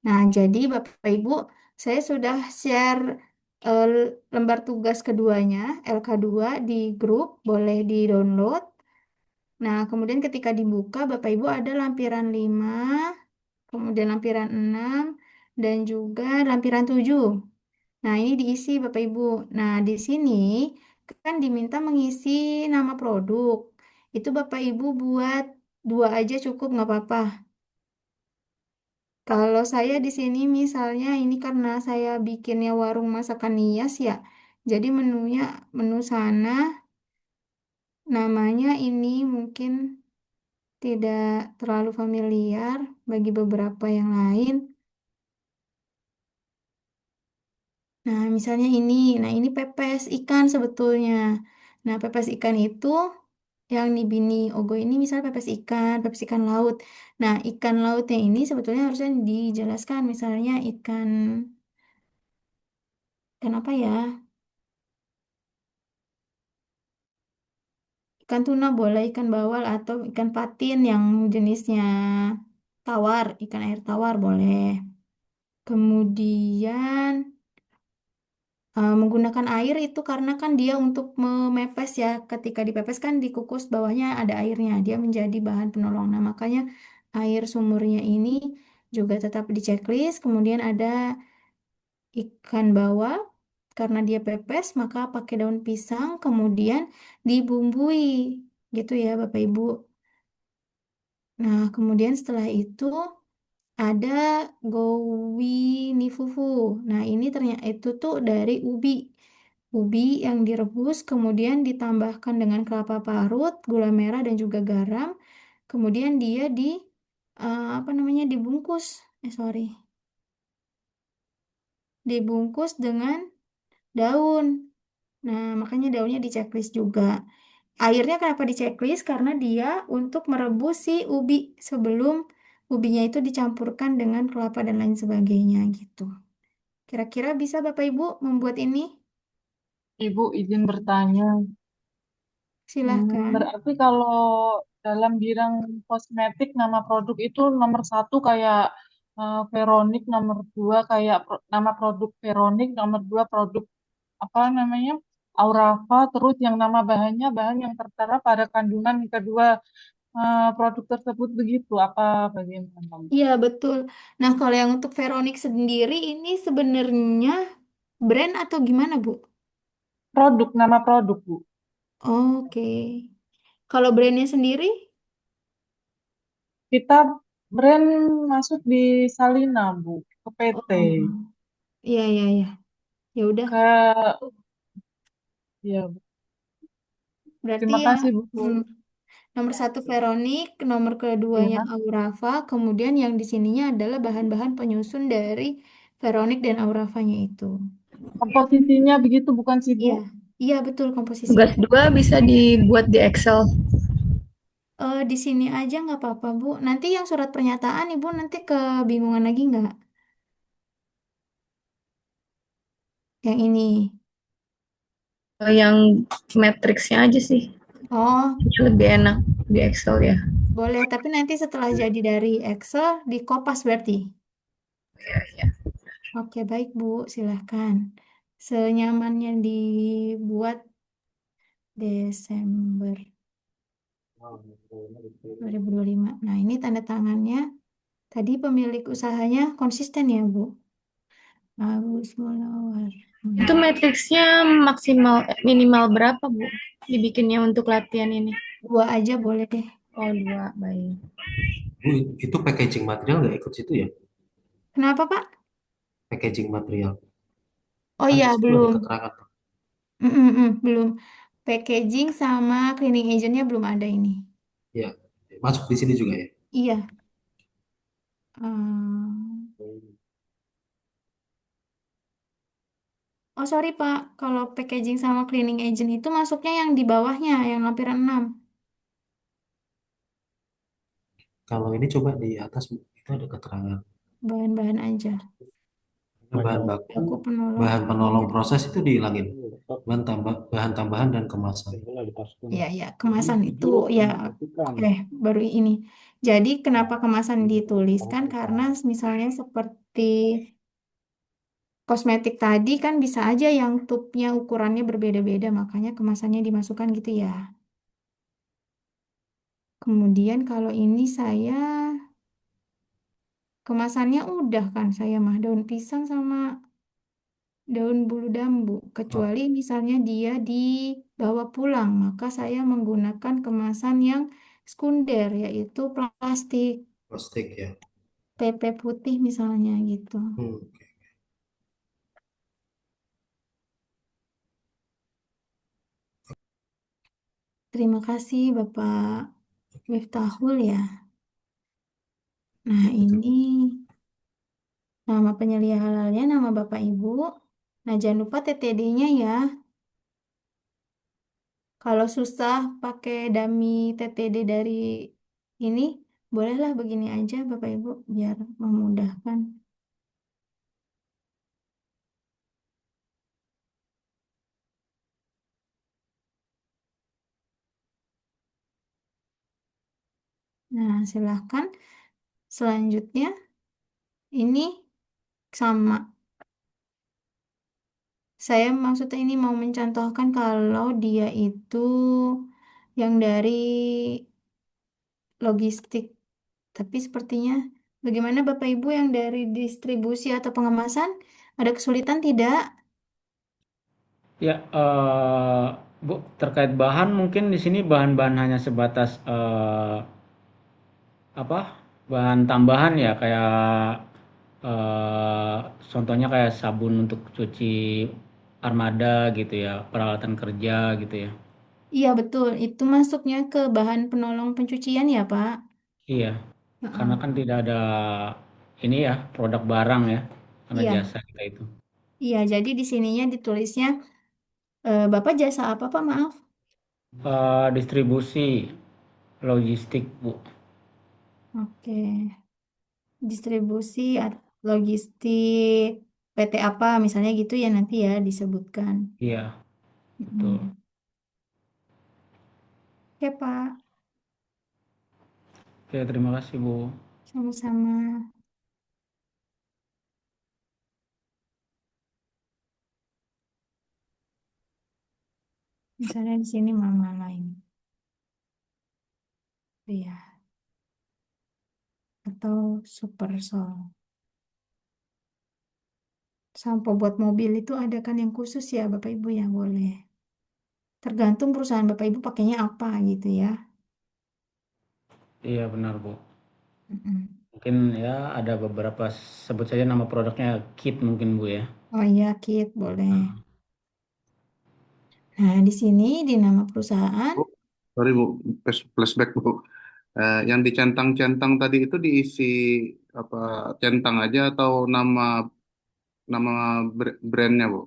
Nah, jadi Bapak Ibu, saya sudah share eh, lembar tugas keduanya, LK2 di grup, boleh di-download. Nah, kemudian ketika dibuka, Bapak Ibu ada lampiran 5, kemudian lampiran 6, dan juga lampiran 7. Nah, ini diisi Bapak Ibu. Nah, di sini kan diminta mengisi nama produk. Itu Bapak Ibu buat 2 aja cukup, nggak apa-apa. Kalau saya di sini misalnya ini karena saya bikinnya warung masakan Nias ya. Jadi menunya menu sana namanya ini mungkin tidak terlalu familiar bagi beberapa yang lain. Nah, misalnya ini. Nah, ini pepes ikan sebetulnya. Nah, pepes ikan itu yang di Bini Ogo ini misalnya pepes ikan laut. Nah, ikan lautnya ini sebetulnya harusnya dijelaskan misalnya ikan apa ya? Ikan tuna boleh, ikan bawal atau ikan patin yang jenisnya tawar, ikan air tawar boleh. Kemudian menggunakan air itu karena kan dia untuk memepes ya, ketika dipepes kan dikukus bawahnya ada airnya, dia menjadi bahan penolong. Nah, makanya air sumurnya ini juga tetap di checklist. Kemudian ada ikan bawal, karena dia pepes maka pakai daun pisang, kemudian dibumbui gitu ya Bapak Ibu. Nah, kemudian setelah itu ada gowi nifufu. Nah, ini ternyata itu tuh dari ubi. Ubi yang direbus, kemudian ditambahkan dengan kelapa parut, gula merah, dan juga garam. Kemudian dia apa namanya, dibungkus. Sorry. Dibungkus dengan daun. Nah, makanya daunnya di checklist juga. Airnya kenapa di checklist? Karena dia untuk merebus si ubi sebelum ubinya itu dicampurkan dengan kelapa dan lain sebagainya gitu. Kira-kira bisa Bapak Ibu membuat ini?
Ibu izin bertanya.
Silahkan.
Berarti kalau dalam bidang kosmetik nama produk itu nomor 1 kayak Veronik, nomor 2 kayak nama produk Veronik, nomor 2 produk apa namanya Aurafa, terus yang nama bahannya bahan yang tertera pada kandungan kedua produk tersebut begitu apa bagaimana?
Iya, betul. Nah, kalau yang untuk Veronik sendiri ini sebenarnya brand atau gimana, Bu?
Produk nama produk Bu.
Oke. Kalau brandnya sendiri?
Kita brand masuk di Salina Bu ke PT.
Oh, iya, iya, iya. Ya udah.
Ke ya Bu.
Berarti
Terima
yang
kasih Bu.
hmm, nomor 1 Veronik, nomor keduanya
Ya.
Aurafa, kemudian yang di sininya adalah bahan-bahan penyusun dari Veronik dan Aurafanya itu.
Komposisinya begitu bukan sih Bu?
Iya, Iya, betul komposisi.
Tugas 2 bisa dibuat di Excel.
Di sini aja nggak apa-apa, Bu. Nanti yang surat pernyataan Ibu nanti kebingungan lagi nggak? Yang ini.
Yang matriksnya aja sih.
Oh,
Lebih enak di Excel ya.
boleh. Tapi nanti setelah jadi dari Excel, di Kopas berarti. Oke, baik, Bu. Silahkan. Senyamannya dibuat Desember 2025. Nah, ini tanda tangannya. Tadi pemilik usahanya konsisten ya, Bu? Agus Mulawar.
Itu matriksnya maksimal minimal berapa, Bu? Dibikinnya untuk latihan ini.
2 aja boleh deh.
Oh, 2, baik.
Bu, itu packaging material nggak ikut situ ya?
Kenapa, Pak?
Packaging material.
Oh
Kan
iya,
di situ ada
belum.
keterangan tuh.
Belum. Packaging sama cleaning agentnya belum ada ini.
Ya, masuk di sini juga ya.
Iya. Hmm. Oh, sorry, Pak. Kalau packaging sama cleaning agent itu masuknya yang di bawahnya, yang lampiran 6.
Kalau ini coba di atas Bu, itu ada keterangan.
Bahan-bahan aja.
Bahan baku,
Aku penolong.
bahan penolong proses itu dihilangin. Bahan tambahan dan kemasan.
Ya, ya, kemasan itu ya baru ini. Jadi kenapa kemasan dituliskan? Karena misalnya seperti kosmetik tadi kan bisa aja yang tubnya ukurannya berbeda-beda, makanya kemasannya dimasukkan gitu ya. Kemudian kalau ini saya kemasannya udah kan saya mah daun pisang sama daun bulu dambu.
Oh,
Kecuali misalnya dia dibawa pulang, maka saya menggunakan kemasan yang sekunder yaitu plastik.
plastik ya.
PP putih misalnya gitu.
Oke.
Terima kasih Bapak Miftahul ya. Nah ini nama penyelia halalnya nama Bapak Ibu. Nah jangan lupa TTD-nya ya. Kalau susah pakai dummy TTD dari ini, bolehlah begini aja Bapak Ibu biar memudahkan. Nah silahkan. Selanjutnya ini sama. Saya maksudnya ini mau mencontohkan kalau dia itu yang dari logistik. Tapi sepertinya bagaimana Bapak Ibu yang dari distribusi atau pengemasan? Ada kesulitan tidak?
Ya, Bu, terkait bahan mungkin di sini bahan-bahan hanya sebatas apa? Bahan tambahan ya kayak eh, contohnya kayak sabun untuk cuci armada gitu ya, peralatan kerja gitu ya.
Iya betul, itu masuknya ke bahan penolong pencucian ya Pak?
Iya, karena
Heeh.
kan tidak ada ini ya produk barang ya, karena
Iya,
jasa kita itu.
iya. Jadi di sininya ditulisnya Bapak jasa apa Pak? Maaf.
Distribusi logistik, Bu.
Oke, distribusi logistik PT apa misalnya gitu ya nanti ya disebutkan.
Iya, betul.
Mm. Oke Pak,
Oke, terima kasih, Bu.
sama-sama. Misalnya di sini mama lain, ya, atau super sol. Sampo buat mobil itu ada kan yang khusus ya Bapak Ibu ya boleh. Tergantung perusahaan Bapak Ibu pakainya apa gitu ya.
Iya, benar, Bu.
Mm-mm.
Mungkin ya ada beberapa sebut saja nama produknya Kit mungkin, Bu ya.
Oh iya Kit boleh. Nah di sini di nama perusahaan,
Bu, sorry Bu, flashback Bu. Yang dicentang-centang tadi itu diisi apa centang aja atau nama nama brandnya Bu?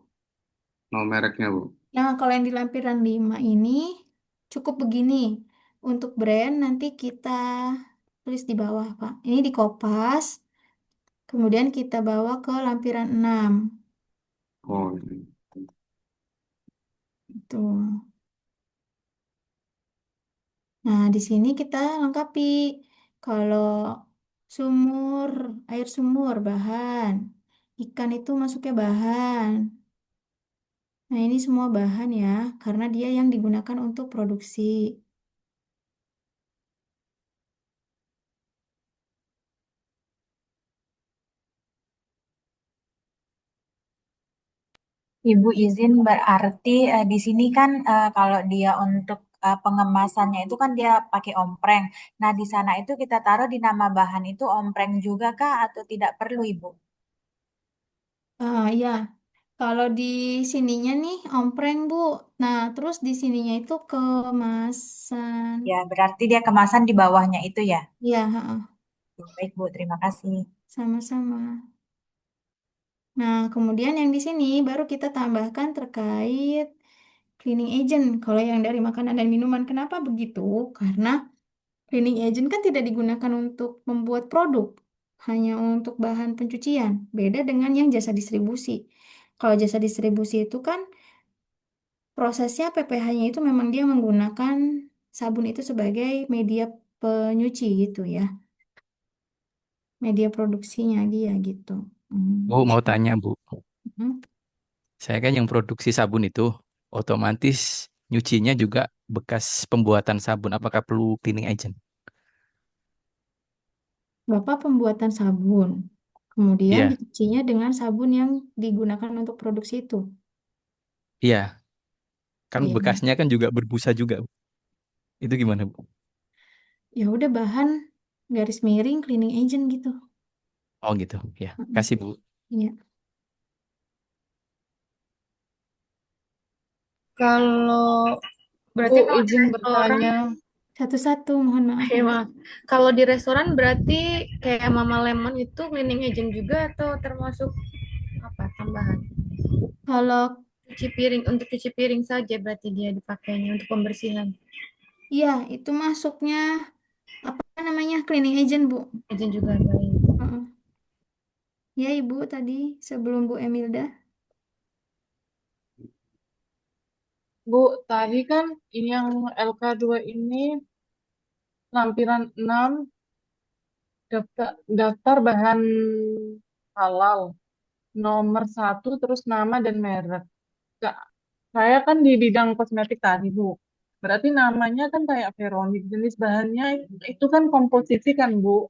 Nama mereknya, Bu.
Nah, kalau yang di lampiran 5 ini cukup begini. Untuk brand nanti kita tulis di bawah, Pak. Ini di Kopas, kemudian kita bawa ke lampiran 6.
Oh, ini.
Tuh. Nah, di sini kita lengkapi. Kalau sumur, air sumur, bahan. Ikan itu masuknya bahan. Nah, ini semua bahan ya, karena dia yang digunakan untuk produksi.
Ibu izin berarti di sini kan kalau dia untuk pengemasannya itu kan dia pakai ompreng. Nah, di sana itu kita taruh di nama bahan itu ompreng juga kah atau tidak perlu, Ibu?
Ya, kalau di sininya nih ompreng, Bu. Nah, terus di sininya itu kemasan.
Ya, berarti dia kemasan di bawahnya itu ya.
Ya, heeh,
Baik, Bu, terima kasih.
sama-sama. Nah, kemudian yang di sini baru kita tambahkan terkait cleaning agent. Kalau yang dari makanan dan minuman, kenapa begitu? Karena cleaning agent kan tidak digunakan untuk membuat produk, hanya untuk bahan pencucian. Beda dengan yang jasa distribusi. Kalau jasa distribusi itu kan prosesnya PPH-nya itu memang dia menggunakan sabun itu sebagai media penyuci gitu ya. Media produksinya dia gitu.
Bu, mau tanya, Bu.
Hmm.
Saya kan yang produksi sabun itu otomatis nyucinya juga bekas pembuatan sabun. Apakah perlu cleaning agent?
Bapak pembuatan sabun. Kemudian
Iya,
dicucinya dengan sabun yang digunakan untuk produksi itu.
iya.
Oh
Kan
ya,
bekasnya kan juga berbusa juga, Bu. Itu gimana, Bu?
ya udah bahan garis miring cleaning agent gitu.
Oh gitu, ya.
Mm-mm.
Kasih, Bu.
Iya.
Kalau
Bu,
berarti kalau di
izin
restoran,
bertanya.
Satu-satu, mohon maaf
ya
ya.
maaf. Kalau di restoran berarti kayak Mama Lemon itu cleaning agent juga atau termasuk apa tambahan?
Kalau
Cuci piring untuk cuci piring saja berarti dia dipakainya untuk pembersihan.
iya itu masuknya apa namanya cleaning agent, Bu.
Agent juga baik.
Heeh. Ya, Ibu tadi sebelum Bu Emilda.
Bu, tadi kan ini yang LK2 ini lampiran 6 daftar bahan halal. Nomor 1 terus nama dan merek. Kak, saya kan di bidang kosmetik tadi, Bu. Berarti namanya kan kayak Veronik. Jenis bahannya itu kan komposisi kan, Bu.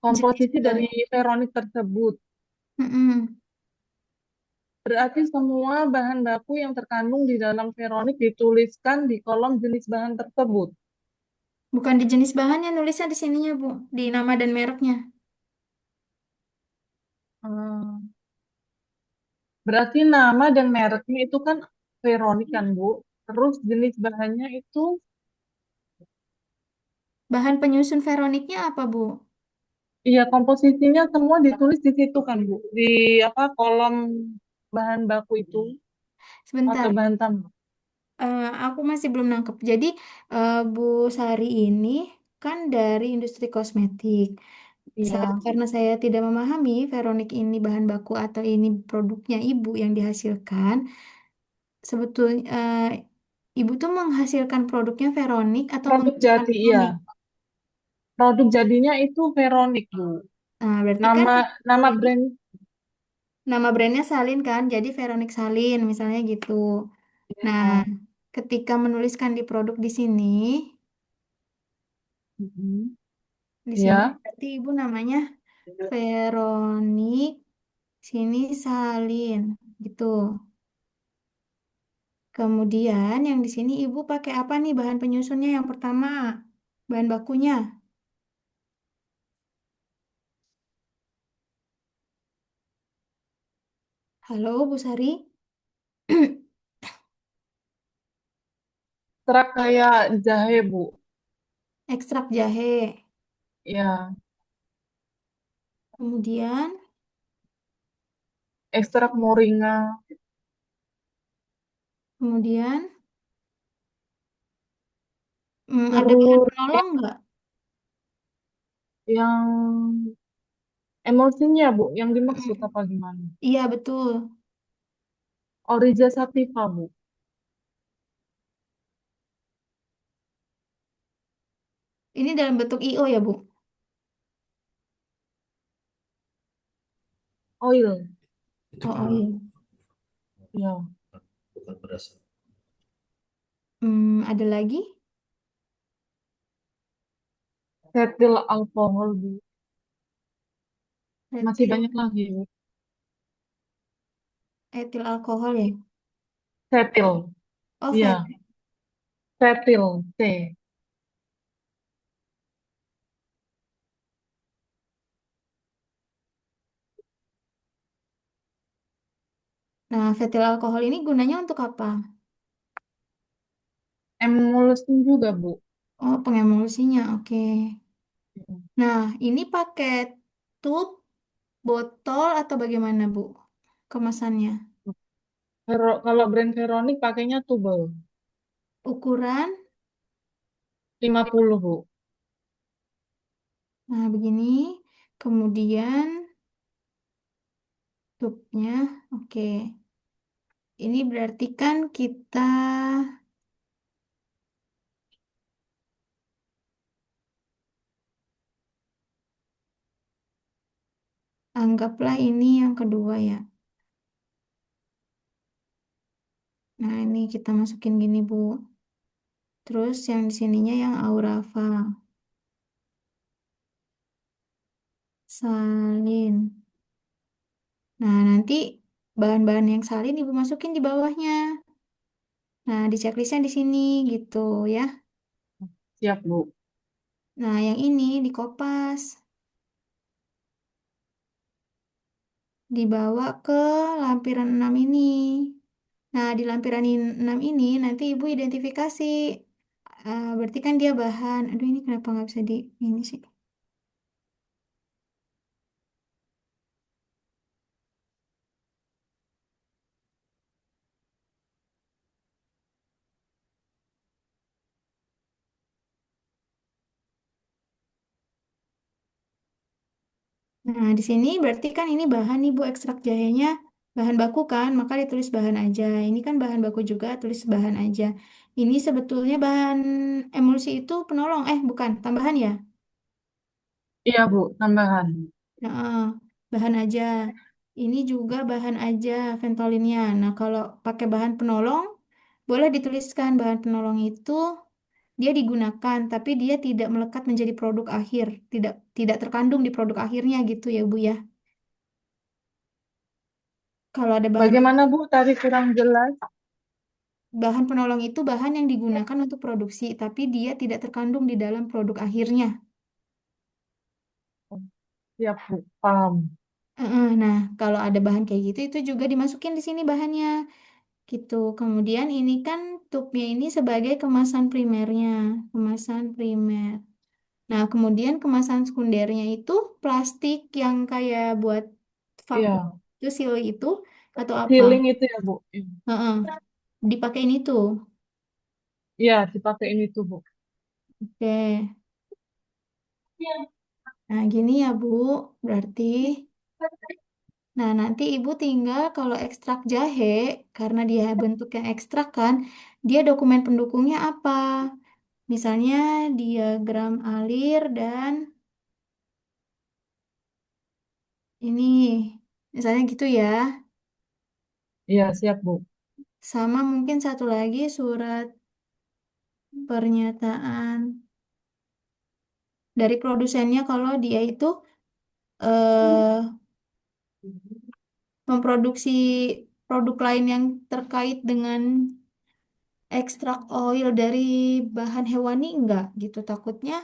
Jenis
Komposisi
bahan.
dari Veronik tersebut.
Mm-mm.
Berarti semua bahan baku yang terkandung di dalam Veronik dituliskan di kolom jenis bahan tersebut.
Bukan di jenis bahannya, nulisnya di sininya, Bu. Di nama dan mereknya.
Hmm. Berarti nama dan mereknya itu kan Veronik kan, Bu. Terus jenis bahannya itu
Bahan penyusun Veroniknya apa, Bu?
iya komposisinya semua ditulis di situ kan, Bu. Di apa kolom bahan baku itu atau
Sebentar.
bahan tambah.
Aku masih belum nangkep. Jadi, Bu Sari ini kan dari industri kosmetik.
Iya.
Karena saya tidak memahami Veronik ini bahan baku atau ini produknya Ibu yang dihasilkan, sebetulnya Ibu tuh menghasilkan produknya Veronik atau
Produk
menggunakan
jadi iya.
Veronik.
Produk jadinya itu Veronik, Bu.
Nah, berarti kan
Nama nama
ini
brand
nama brandnya Salin kan, jadi Veronik Salin misalnya gitu. Nah,
ya.
ketika menuliskan di produk di sini,
Mhm.
di sini
Ya.
berarti Ibu namanya Veronik sini Salin gitu. Kemudian yang di sini Ibu pakai apa nih bahan penyusunnya yang pertama? Bahan bakunya. Halo Bu Sari,
Serak kayak jahe, Bu.
ekstrak jahe.
Ya.
Kemudian
ekstrak moringa
Kemudian ada bahan
terus
penolong nggak?
yang emulsinya Bu yang dimaksud
Mm,
apa gimana?
Iya betul.
Orija Sativa Bu.
Ini dalam bentuk IO ya Bu?
Oil.
Itu
Oh,
kan
oh iya.
Ya.
bukan beras.
Ada lagi?
Fetil alkohol Bu. Masih
Etil,
banyak lagi Bu.
etil alkohol ya?
Fetil.
Oh,
Iya,
fet.
fetil T.
Nah, fetil alkohol ini gunanya untuk apa?
Emulsin juga Bu.
Oh, pengemulsinya. Oke. Nah, ini pakai tube, botol, atau bagaimana, Bu? Kemasannya.
Kalau brand Veronik pakainya tubel
Ukuran.
50 Bu.
Nah, begini. Kemudian tube-nya. Oke. Ini berarti kan kita anggaplah ini yang kedua ya. Nah, ini kita masukin gini, Bu. Terus yang di sininya yang Aurafa. Salin. Nah, nanti bahan-bahan yang salin Ibu masukin di bawahnya. Nah, di checklistnya di sini gitu ya.
Siap Bu.
Nah, yang ini di Kopas. Dibawa ke lampiran 6 ini. Nah, di lampiran 6 ini nanti Ibu identifikasi. Berarti kan dia bahan. Aduh, ini kenapa nggak bisa di ini sih? Nah, di sini berarti kan ini bahan nih Bu, ekstrak jahenya bahan baku kan, maka ditulis bahan aja. Ini kan bahan baku juga, tulis bahan aja. Ini sebetulnya bahan emulsi itu penolong, bukan, tambahan ya?
Iya Bu, tambahan.
Nah, bahan aja. Ini juga bahan aja ventolinnya. Nah, kalau pakai bahan penolong, boleh dituliskan bahan penolong itu dia digunakan, tapi dia tidak melekat menjadi produk akhir, tidak tidak terkandung di produk akhirnya gitu ya Bu ya. Kalau ada
Bagaimana Bu? Tadi kurang jelas.
bahan penolong itu bahan yang digunakan untuk produksi, tapi dia tidak terkandung di dalam produk akhirnya.
Siap Bu, paham.
Nah, kalau ada bahan kayak gitu, itu juga dimasukin di sini bahannya, gitu. Kemudian ini kan tubnya ini sebagai kemasan primernya, kemasan primer. Nah, kemudian kemasan sekundernya itu plastik yang kayak buat vakum,
Iya,
itu seal itu atau apa?
healing itu ya Bu.
Heeh, dipakein itu.
Iya, dipakai ini tuh Bu.
Oke. Nah, gini ya, Bu. Berarti, nah nanti Ibu tinggal kalau ekstrak jahe, karena dia bentuk yang ekstrak kan, dia dokumen pendukungnya apa? Misalnya diagram alir dan ini, misalnya gitu ya.
Iya, siap Bu.
Sama mungkin satu lagi surat pernyataan dari produsennya kalau dia itu eh, memproduksi produk lain yang terkait dengan ekstrak oil dari bahan hewani enggak gitu. Takutnya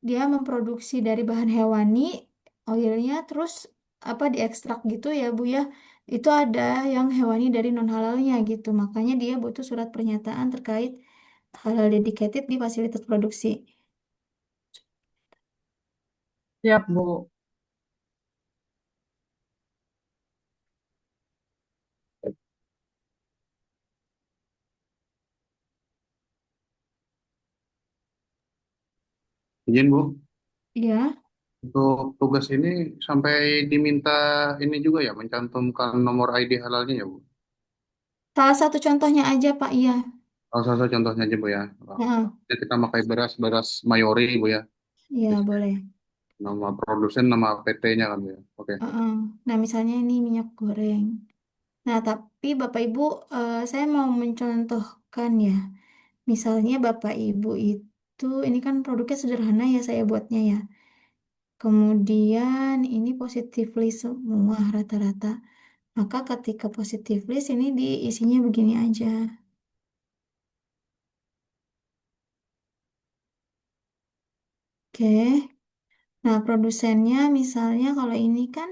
dia memproduksi dari bahan hewani oilnya terus apa diekstrak gitu ya Bu ya. Itu ada yang hewani dari non halalnya gitu. Makanya dia butuh surat pernyataan terkait halal dedicated di fasilitas produksi.
Siap Bu.
Izin Bu,
Ya,
untuk tugas ini sampai diminta ini juga ya, mencantumkan nomor ID halalnya ya Bu.
salah satu contohnya aja Pak, iya.
Salah satu contohnya aja Bu ya.
Heeh,
Jadi kita pakai beras mayori Bu ya.
iya boleh.
Nama produsen, nama PT-nya kan Bu ya. Oke.
Heeh. Nah, misalnya ini minyak goreng. Nah, tapi Bapak Ibu, saya mau mencontohkan ya. Misalnya Bapak Ibu itu, ini kan produknya sederhana ya saya buatnya ya. Kemudian ini positif list semua rata-rata. Maka ketika positif list ini diisinya begini aja. Oke. Nah, produsennya misalnya kalau ini kan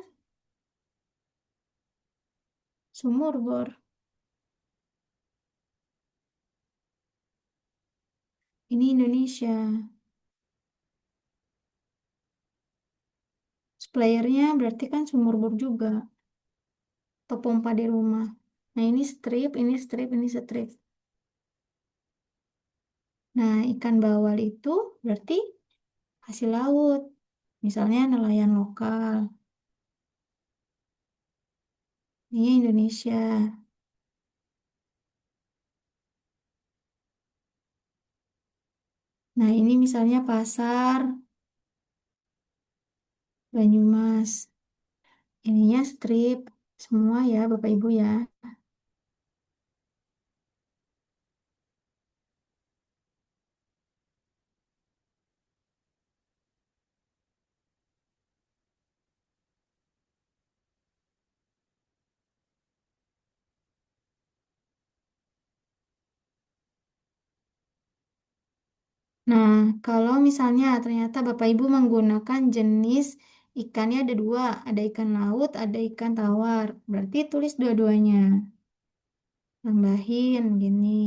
sumur bor. Ini Indonesia. Suppliernya berarti kan sumur bor juga. Atau pompa di rumah. Nah, ini strip, ini strip, ini strip. Nah, ikan bawal itu berarti hasil laut. Misalnya nelayan lokal. Ini Indonesia. Nah, ini misalnya pasar Banyumas. Ininya strip. Semua ya, Bapak Ibu ya. Nah, kalau misalnya ternyata Bapak Ibu menggunakan jenis ikannya ada dua, ada ikan laut, ada ikan tawar. Berarti tulis dua-duanya. Tambahin gini.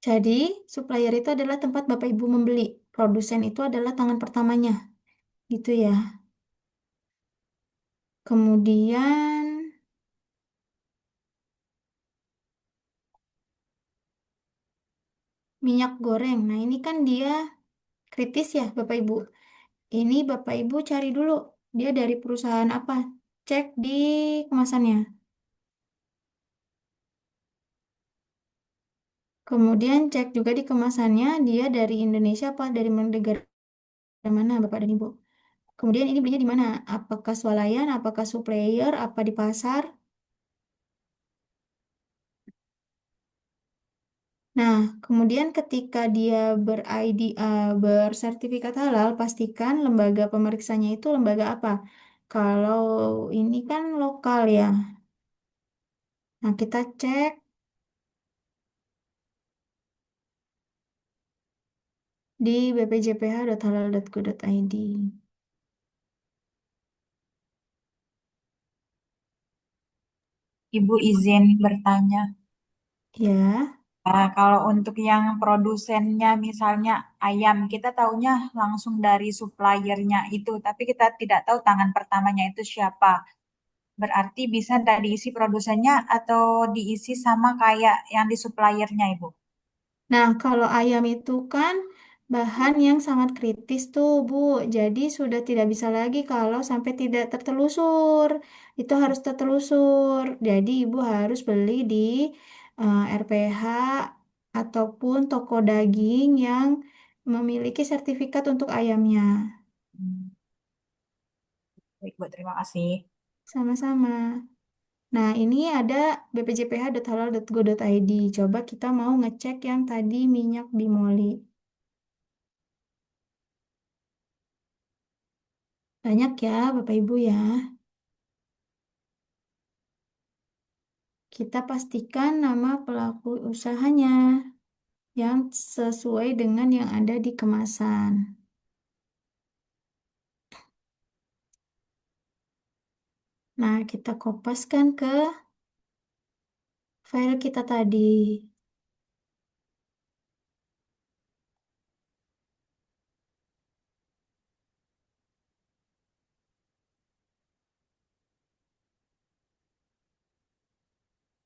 Jadi, supplier itu adalah tempat Bapak Ibu membeli. Produsen itu adalah tangan pertamanya. Gitu ya. Kemudian minyak goreng. Nah, ini kan dia kritis ya, Bapak Ibu. Ini Bapak Ibu cari dulu dia dari perusahaan apa. Cek di kemasannya. Kemudian cek juga di kemasannya dia dari Indonesia apa dari negara mana Bapak dan Ibu. Kemudian ini belinya di mana? Apakah swalayan, apakah supplier, apa di pasar? Nah, kemudian ketika dia ber-ID, bersertifikat halal, pastikan lembaga pemeriksanya itu lembaga apa. Kalau ini kan lokal ya. Nah, kita cek di bpjph.halal.go.id.
Ibu izin bertanya.
Ya,
Kalau untuk yang produsennya misalnya ayam, kita taunya langsung dari suppliernya itu, tapi kita tidak tahu tangan pertamanya itu siapa. Berarti bisa tidak diisi produsennya atau diisi sama kayak yang di suppliernya, Ibu?
nah kalau ayam itu kan bahan yang sangat kritis tuh, Bu. Jadi sudah tidak bisa lagi kalau sampai tidak tertelusur. Itu harus tertelusur. Jadi Ibu harus beli di RPH ataupun toko daging yang memiliki sertifikat untuk ayamnya.
Hmm, baik, Bu, terima kasih.
Sama-sama. Nah, ini ada bpjph.halal.go.id. Coba kita mau ngecek yang tadi minyak bimoli. Banyak ya, Bapak Ibu ya. Kita pastikan nama pelaku usahanya yang sesuai dengan yang ada di kemasan. Nah, kita kopaskan ke file kita tadi.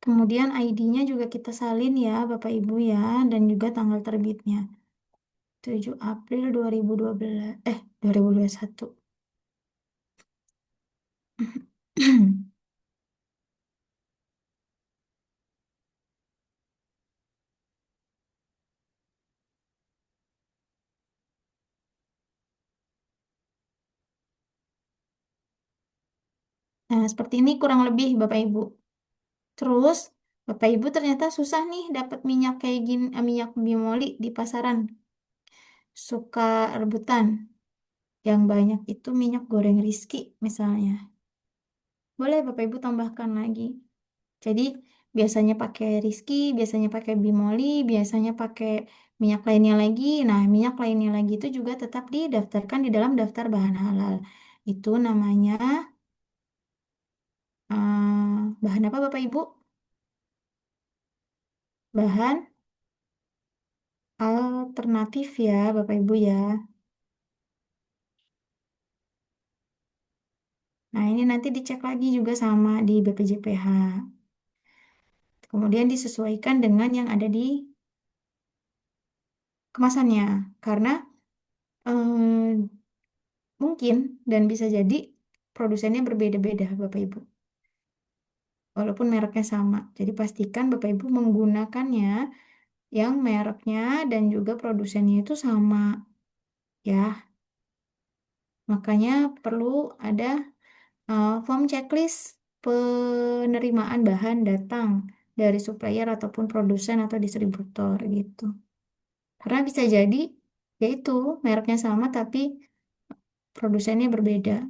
Kemudian ID-nya juga kita salin ya Bapak Ibu ya, dan juga tanggal terbitnya. 7 April 2012, 2021. Nah, seperti ini kurang lebih Bapak Ibu. Terus Bapak Ibu ternyata susah nih dapat minyak kayak gini, minyak bimoli di pasaran. Suka rebutan. Yang banyak itu minyak goreng Rizky misalnya. Boleh Bapak Ibu tambahkan lagi. Jadi biasanya pakai Rizky, biasanya pakai bimoli, biasanya pakai minyak lainnya lagi. Nah, minyak lainnya lagi itu juga tetap didaftarkan di dalam daftar bahan halal. Itu namanya bahan apa Bapak Ibu? Bahan alternatif ya Bapak Ibu ya. Nah, ini nanti dicek lagi juga sama di BPJPH. Kemudian disesuaikan dengan yang ada di kemasannya. Karena mungkin dan bisa jadi produsennya berbeda-beda Bapak Ibu. Walaupun mereknya sama. Jadi pastikan Bapak Ibu menggunakannya yang mereknya dan juga produsennya itu sama ya. Makanya perlu ada form checklist penerimaan bahan datang dari supplier ataupun produsen atau distributor gitu. Karena bisa jadi yaitu mereknya sama tapi produsennya berbeda.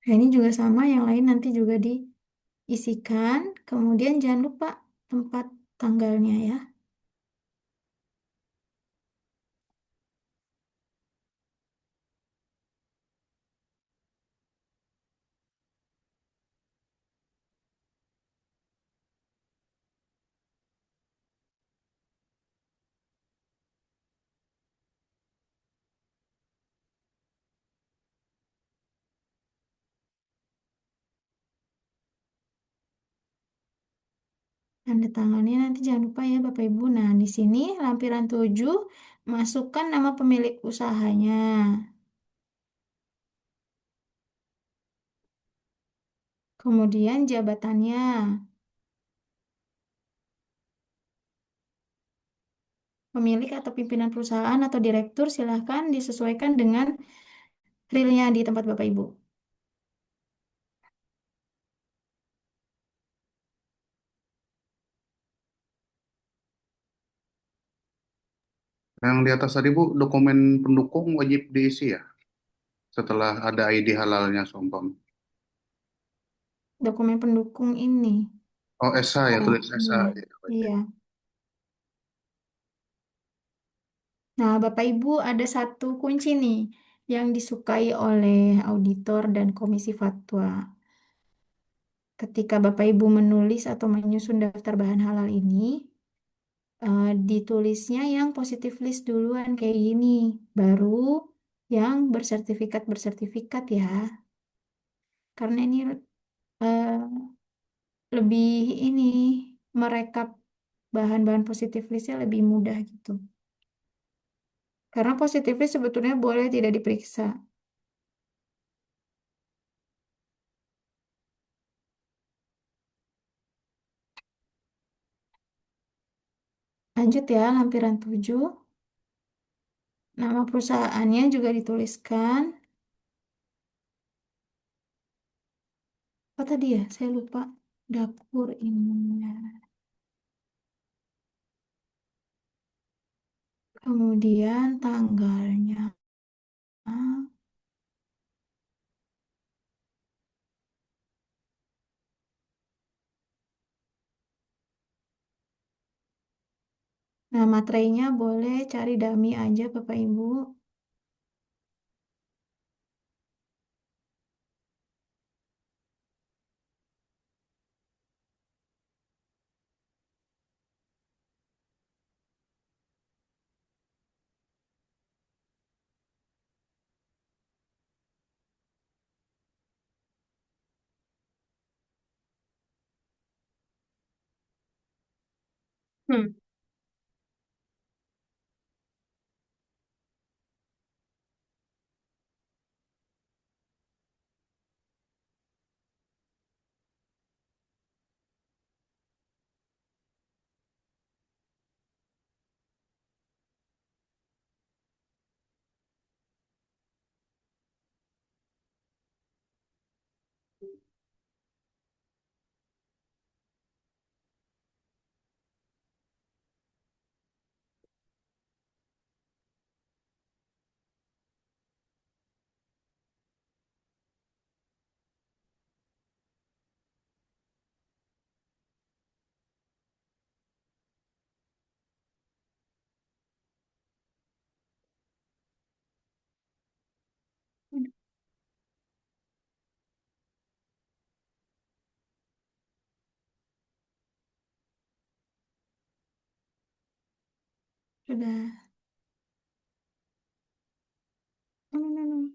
Nah, ini juga sama, yang lain nanti juga diisikan. Kemudian jangan lupa tempat tanggalnya ya. Tanda tangannya nanti jangan lupa ya Bapak Ibu. Nah, di sini lampiran 7 masukkan nama pemilik usahanya. Kemudian jabatannya. Pemilik atau pimpinan perusahaan atau direktur silahkan disesuaikan dengan realnya di tempat Bapak Ibu.
Yang di atas tadi Bu, dokumen pendukung wajib diisi ya setelah ada ID halalnya Sompam.
Dokumen pendukung ini.
Oh, SH ya,
Oh,
tulis SH.
iya.
Ya,
Iya. Nah, Bapak Ibu ada satu kunci nih yang disukai oleh auditor dan komisi fatwa. Ketika Bapak Ibu menulis atau menyusun daftar bahan halal ini, ditulisnya yang positif list duluan kayak gini, baru yang bersertifikat ya. Karena ini eh, lebih ini merekap bahan-bahan positif listnya lebih mudah gitu. Karena positif list sebetulnya boleh tidak diperiksa. Lanjut ya, lampiran 7. Nama perusahaannya juga dituliskan. Apa tadi ya? Saya lupa. Dapur Imunda. Kemudian tanggalnya. Nah, materainya boleh cari dummy aja Bapak Ibu.
Hmm.
Sudah. Hmm.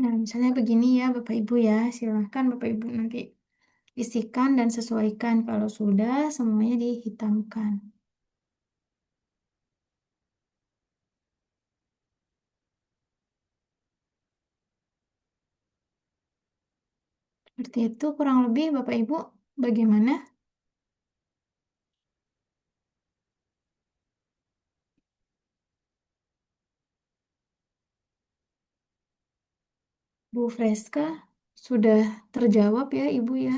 Nah, misalnya begini ya Bapak Ibu ya, silahkan Bapak Ibu nanti isikan dan sesuaikan. Kalau sudah, semuanya dihitamkan. Seperti itu kurang lebih Bapak Ibu, bagaimana? Bu Freska, sudah terjawab ya Ibu ya.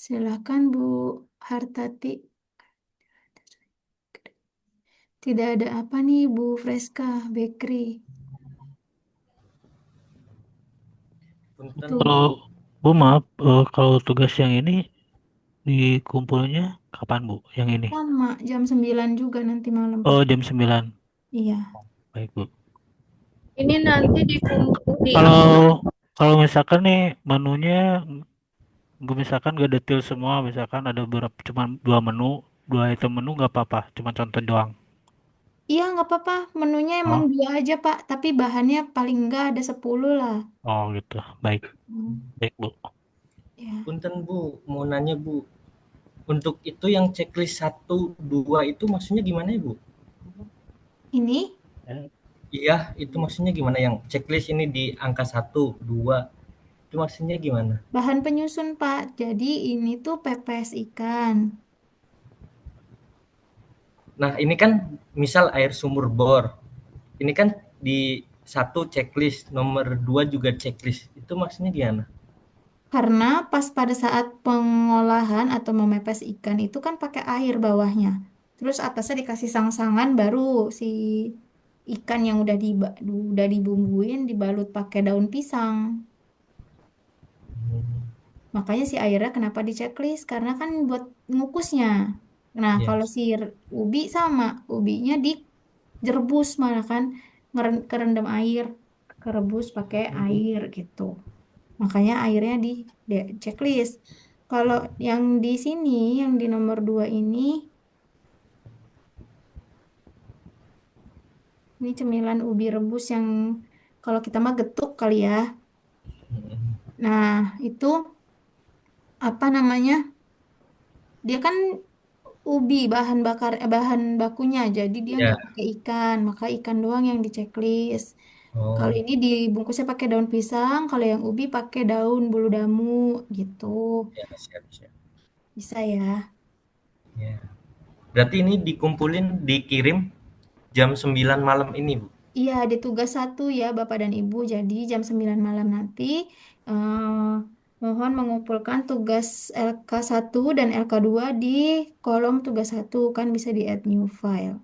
Silahkan Bu Hartati. Tidak ada apa nih Bu Freska, Bakery.
Punten
Itu
Bu.
Kalau Bu maaf, kalau tugas yang ini dikumpulnya kapan Bu? Yang ini?
sama jam 9 juga nanti malam
Oh,
Pak.
jam 9.
Iya.
Baik Bu.
Ini nanti dikumpul di
Kalau
upload.
kalau misalkan nih menunya gue misalkan gak detail semua, misalkan ada beberapa cuma dua menu, dua item menu nggak apa-apa, cuma contoh doang.
Iya nggak apa-apa, menunya emang
Oh,
2 aja Pak, tapi bahannya paling enggak ada 10 lah.
oh gitu. Baik,
Hmm,
baik Bu.
ya.
Punten Bu, mau nanya Bu. Untuk itu yang checklist 1, 2 itu maksudnya gimana ya Bu?
Ini
Iya, itu maksudnya gimana yang checklist ini di angka 1, 2 itu maksudnya gimana?
bahan penyusun Pak, jadi ini tuh pepes ikan.
Nah, ini kan misal air sumur bor. Ini kan di 1 checklist, nomor 2 juga checklist. Itu maksudnya gimana?
Karena pas pada saat pengolahan atau memepes ikan itu kan pakai air bawahnya. Terus atasnya dikasih sang-sangan baru si ikan yang udah dibumbuin dibalut pakai daun pisang. Makanya si airnya kenapa di checklist? Karena kan buat ngukusnya. Nah,
Ya.
kalau si ubi sama, ubinya direbus malah kan kerendam air, kerebus pakai air gitu. Makanya airnya di checklist. Kalau yang di sini, yang di nomor 2 ini cemilan ubi rebus yang kalau kita mah getuk kali ya. Nah, itu apa namanya? Dia kan ubi bahan bakunya, jadi dia
Ya.
nggak pakai ikan, maka ikan doang yang di checklist. Kalau
Oh,
ini dibungkusnya pakai daun pisang, kalau yang ubi pakai daun bulu damu gitu.
ya siap siap.
Bisa ya.
Ya. Berarti ini dikumpulin, dikirim jam 9 malam ini, Bu.
Iya, ada tugas 1 ya Bapak dan Ibu. Jadi jam 9 malam nanti mohon mengumpulkan tugas LK1 dan LK2 di kolom tugas 1 kan bisa di add new file.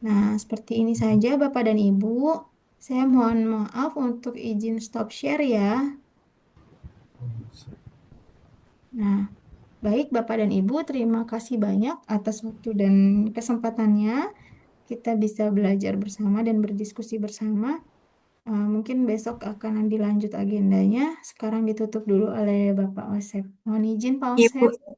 Nah, seperti ini saja Bapak dan Ibu. Saya mohon maaf untuk izin stop share ya. Nah, baik Bapak dan Ibu, terima kasih banyak atas waktu dan kesempatannya. Kita bisa belajar bersama dan berdiskusi bersama. Mungkin besok akan dilanjut agendanya. Sekarang ditutup dulu oleh Bapak Osep. Mohon izin Pak
Ibu
Osep.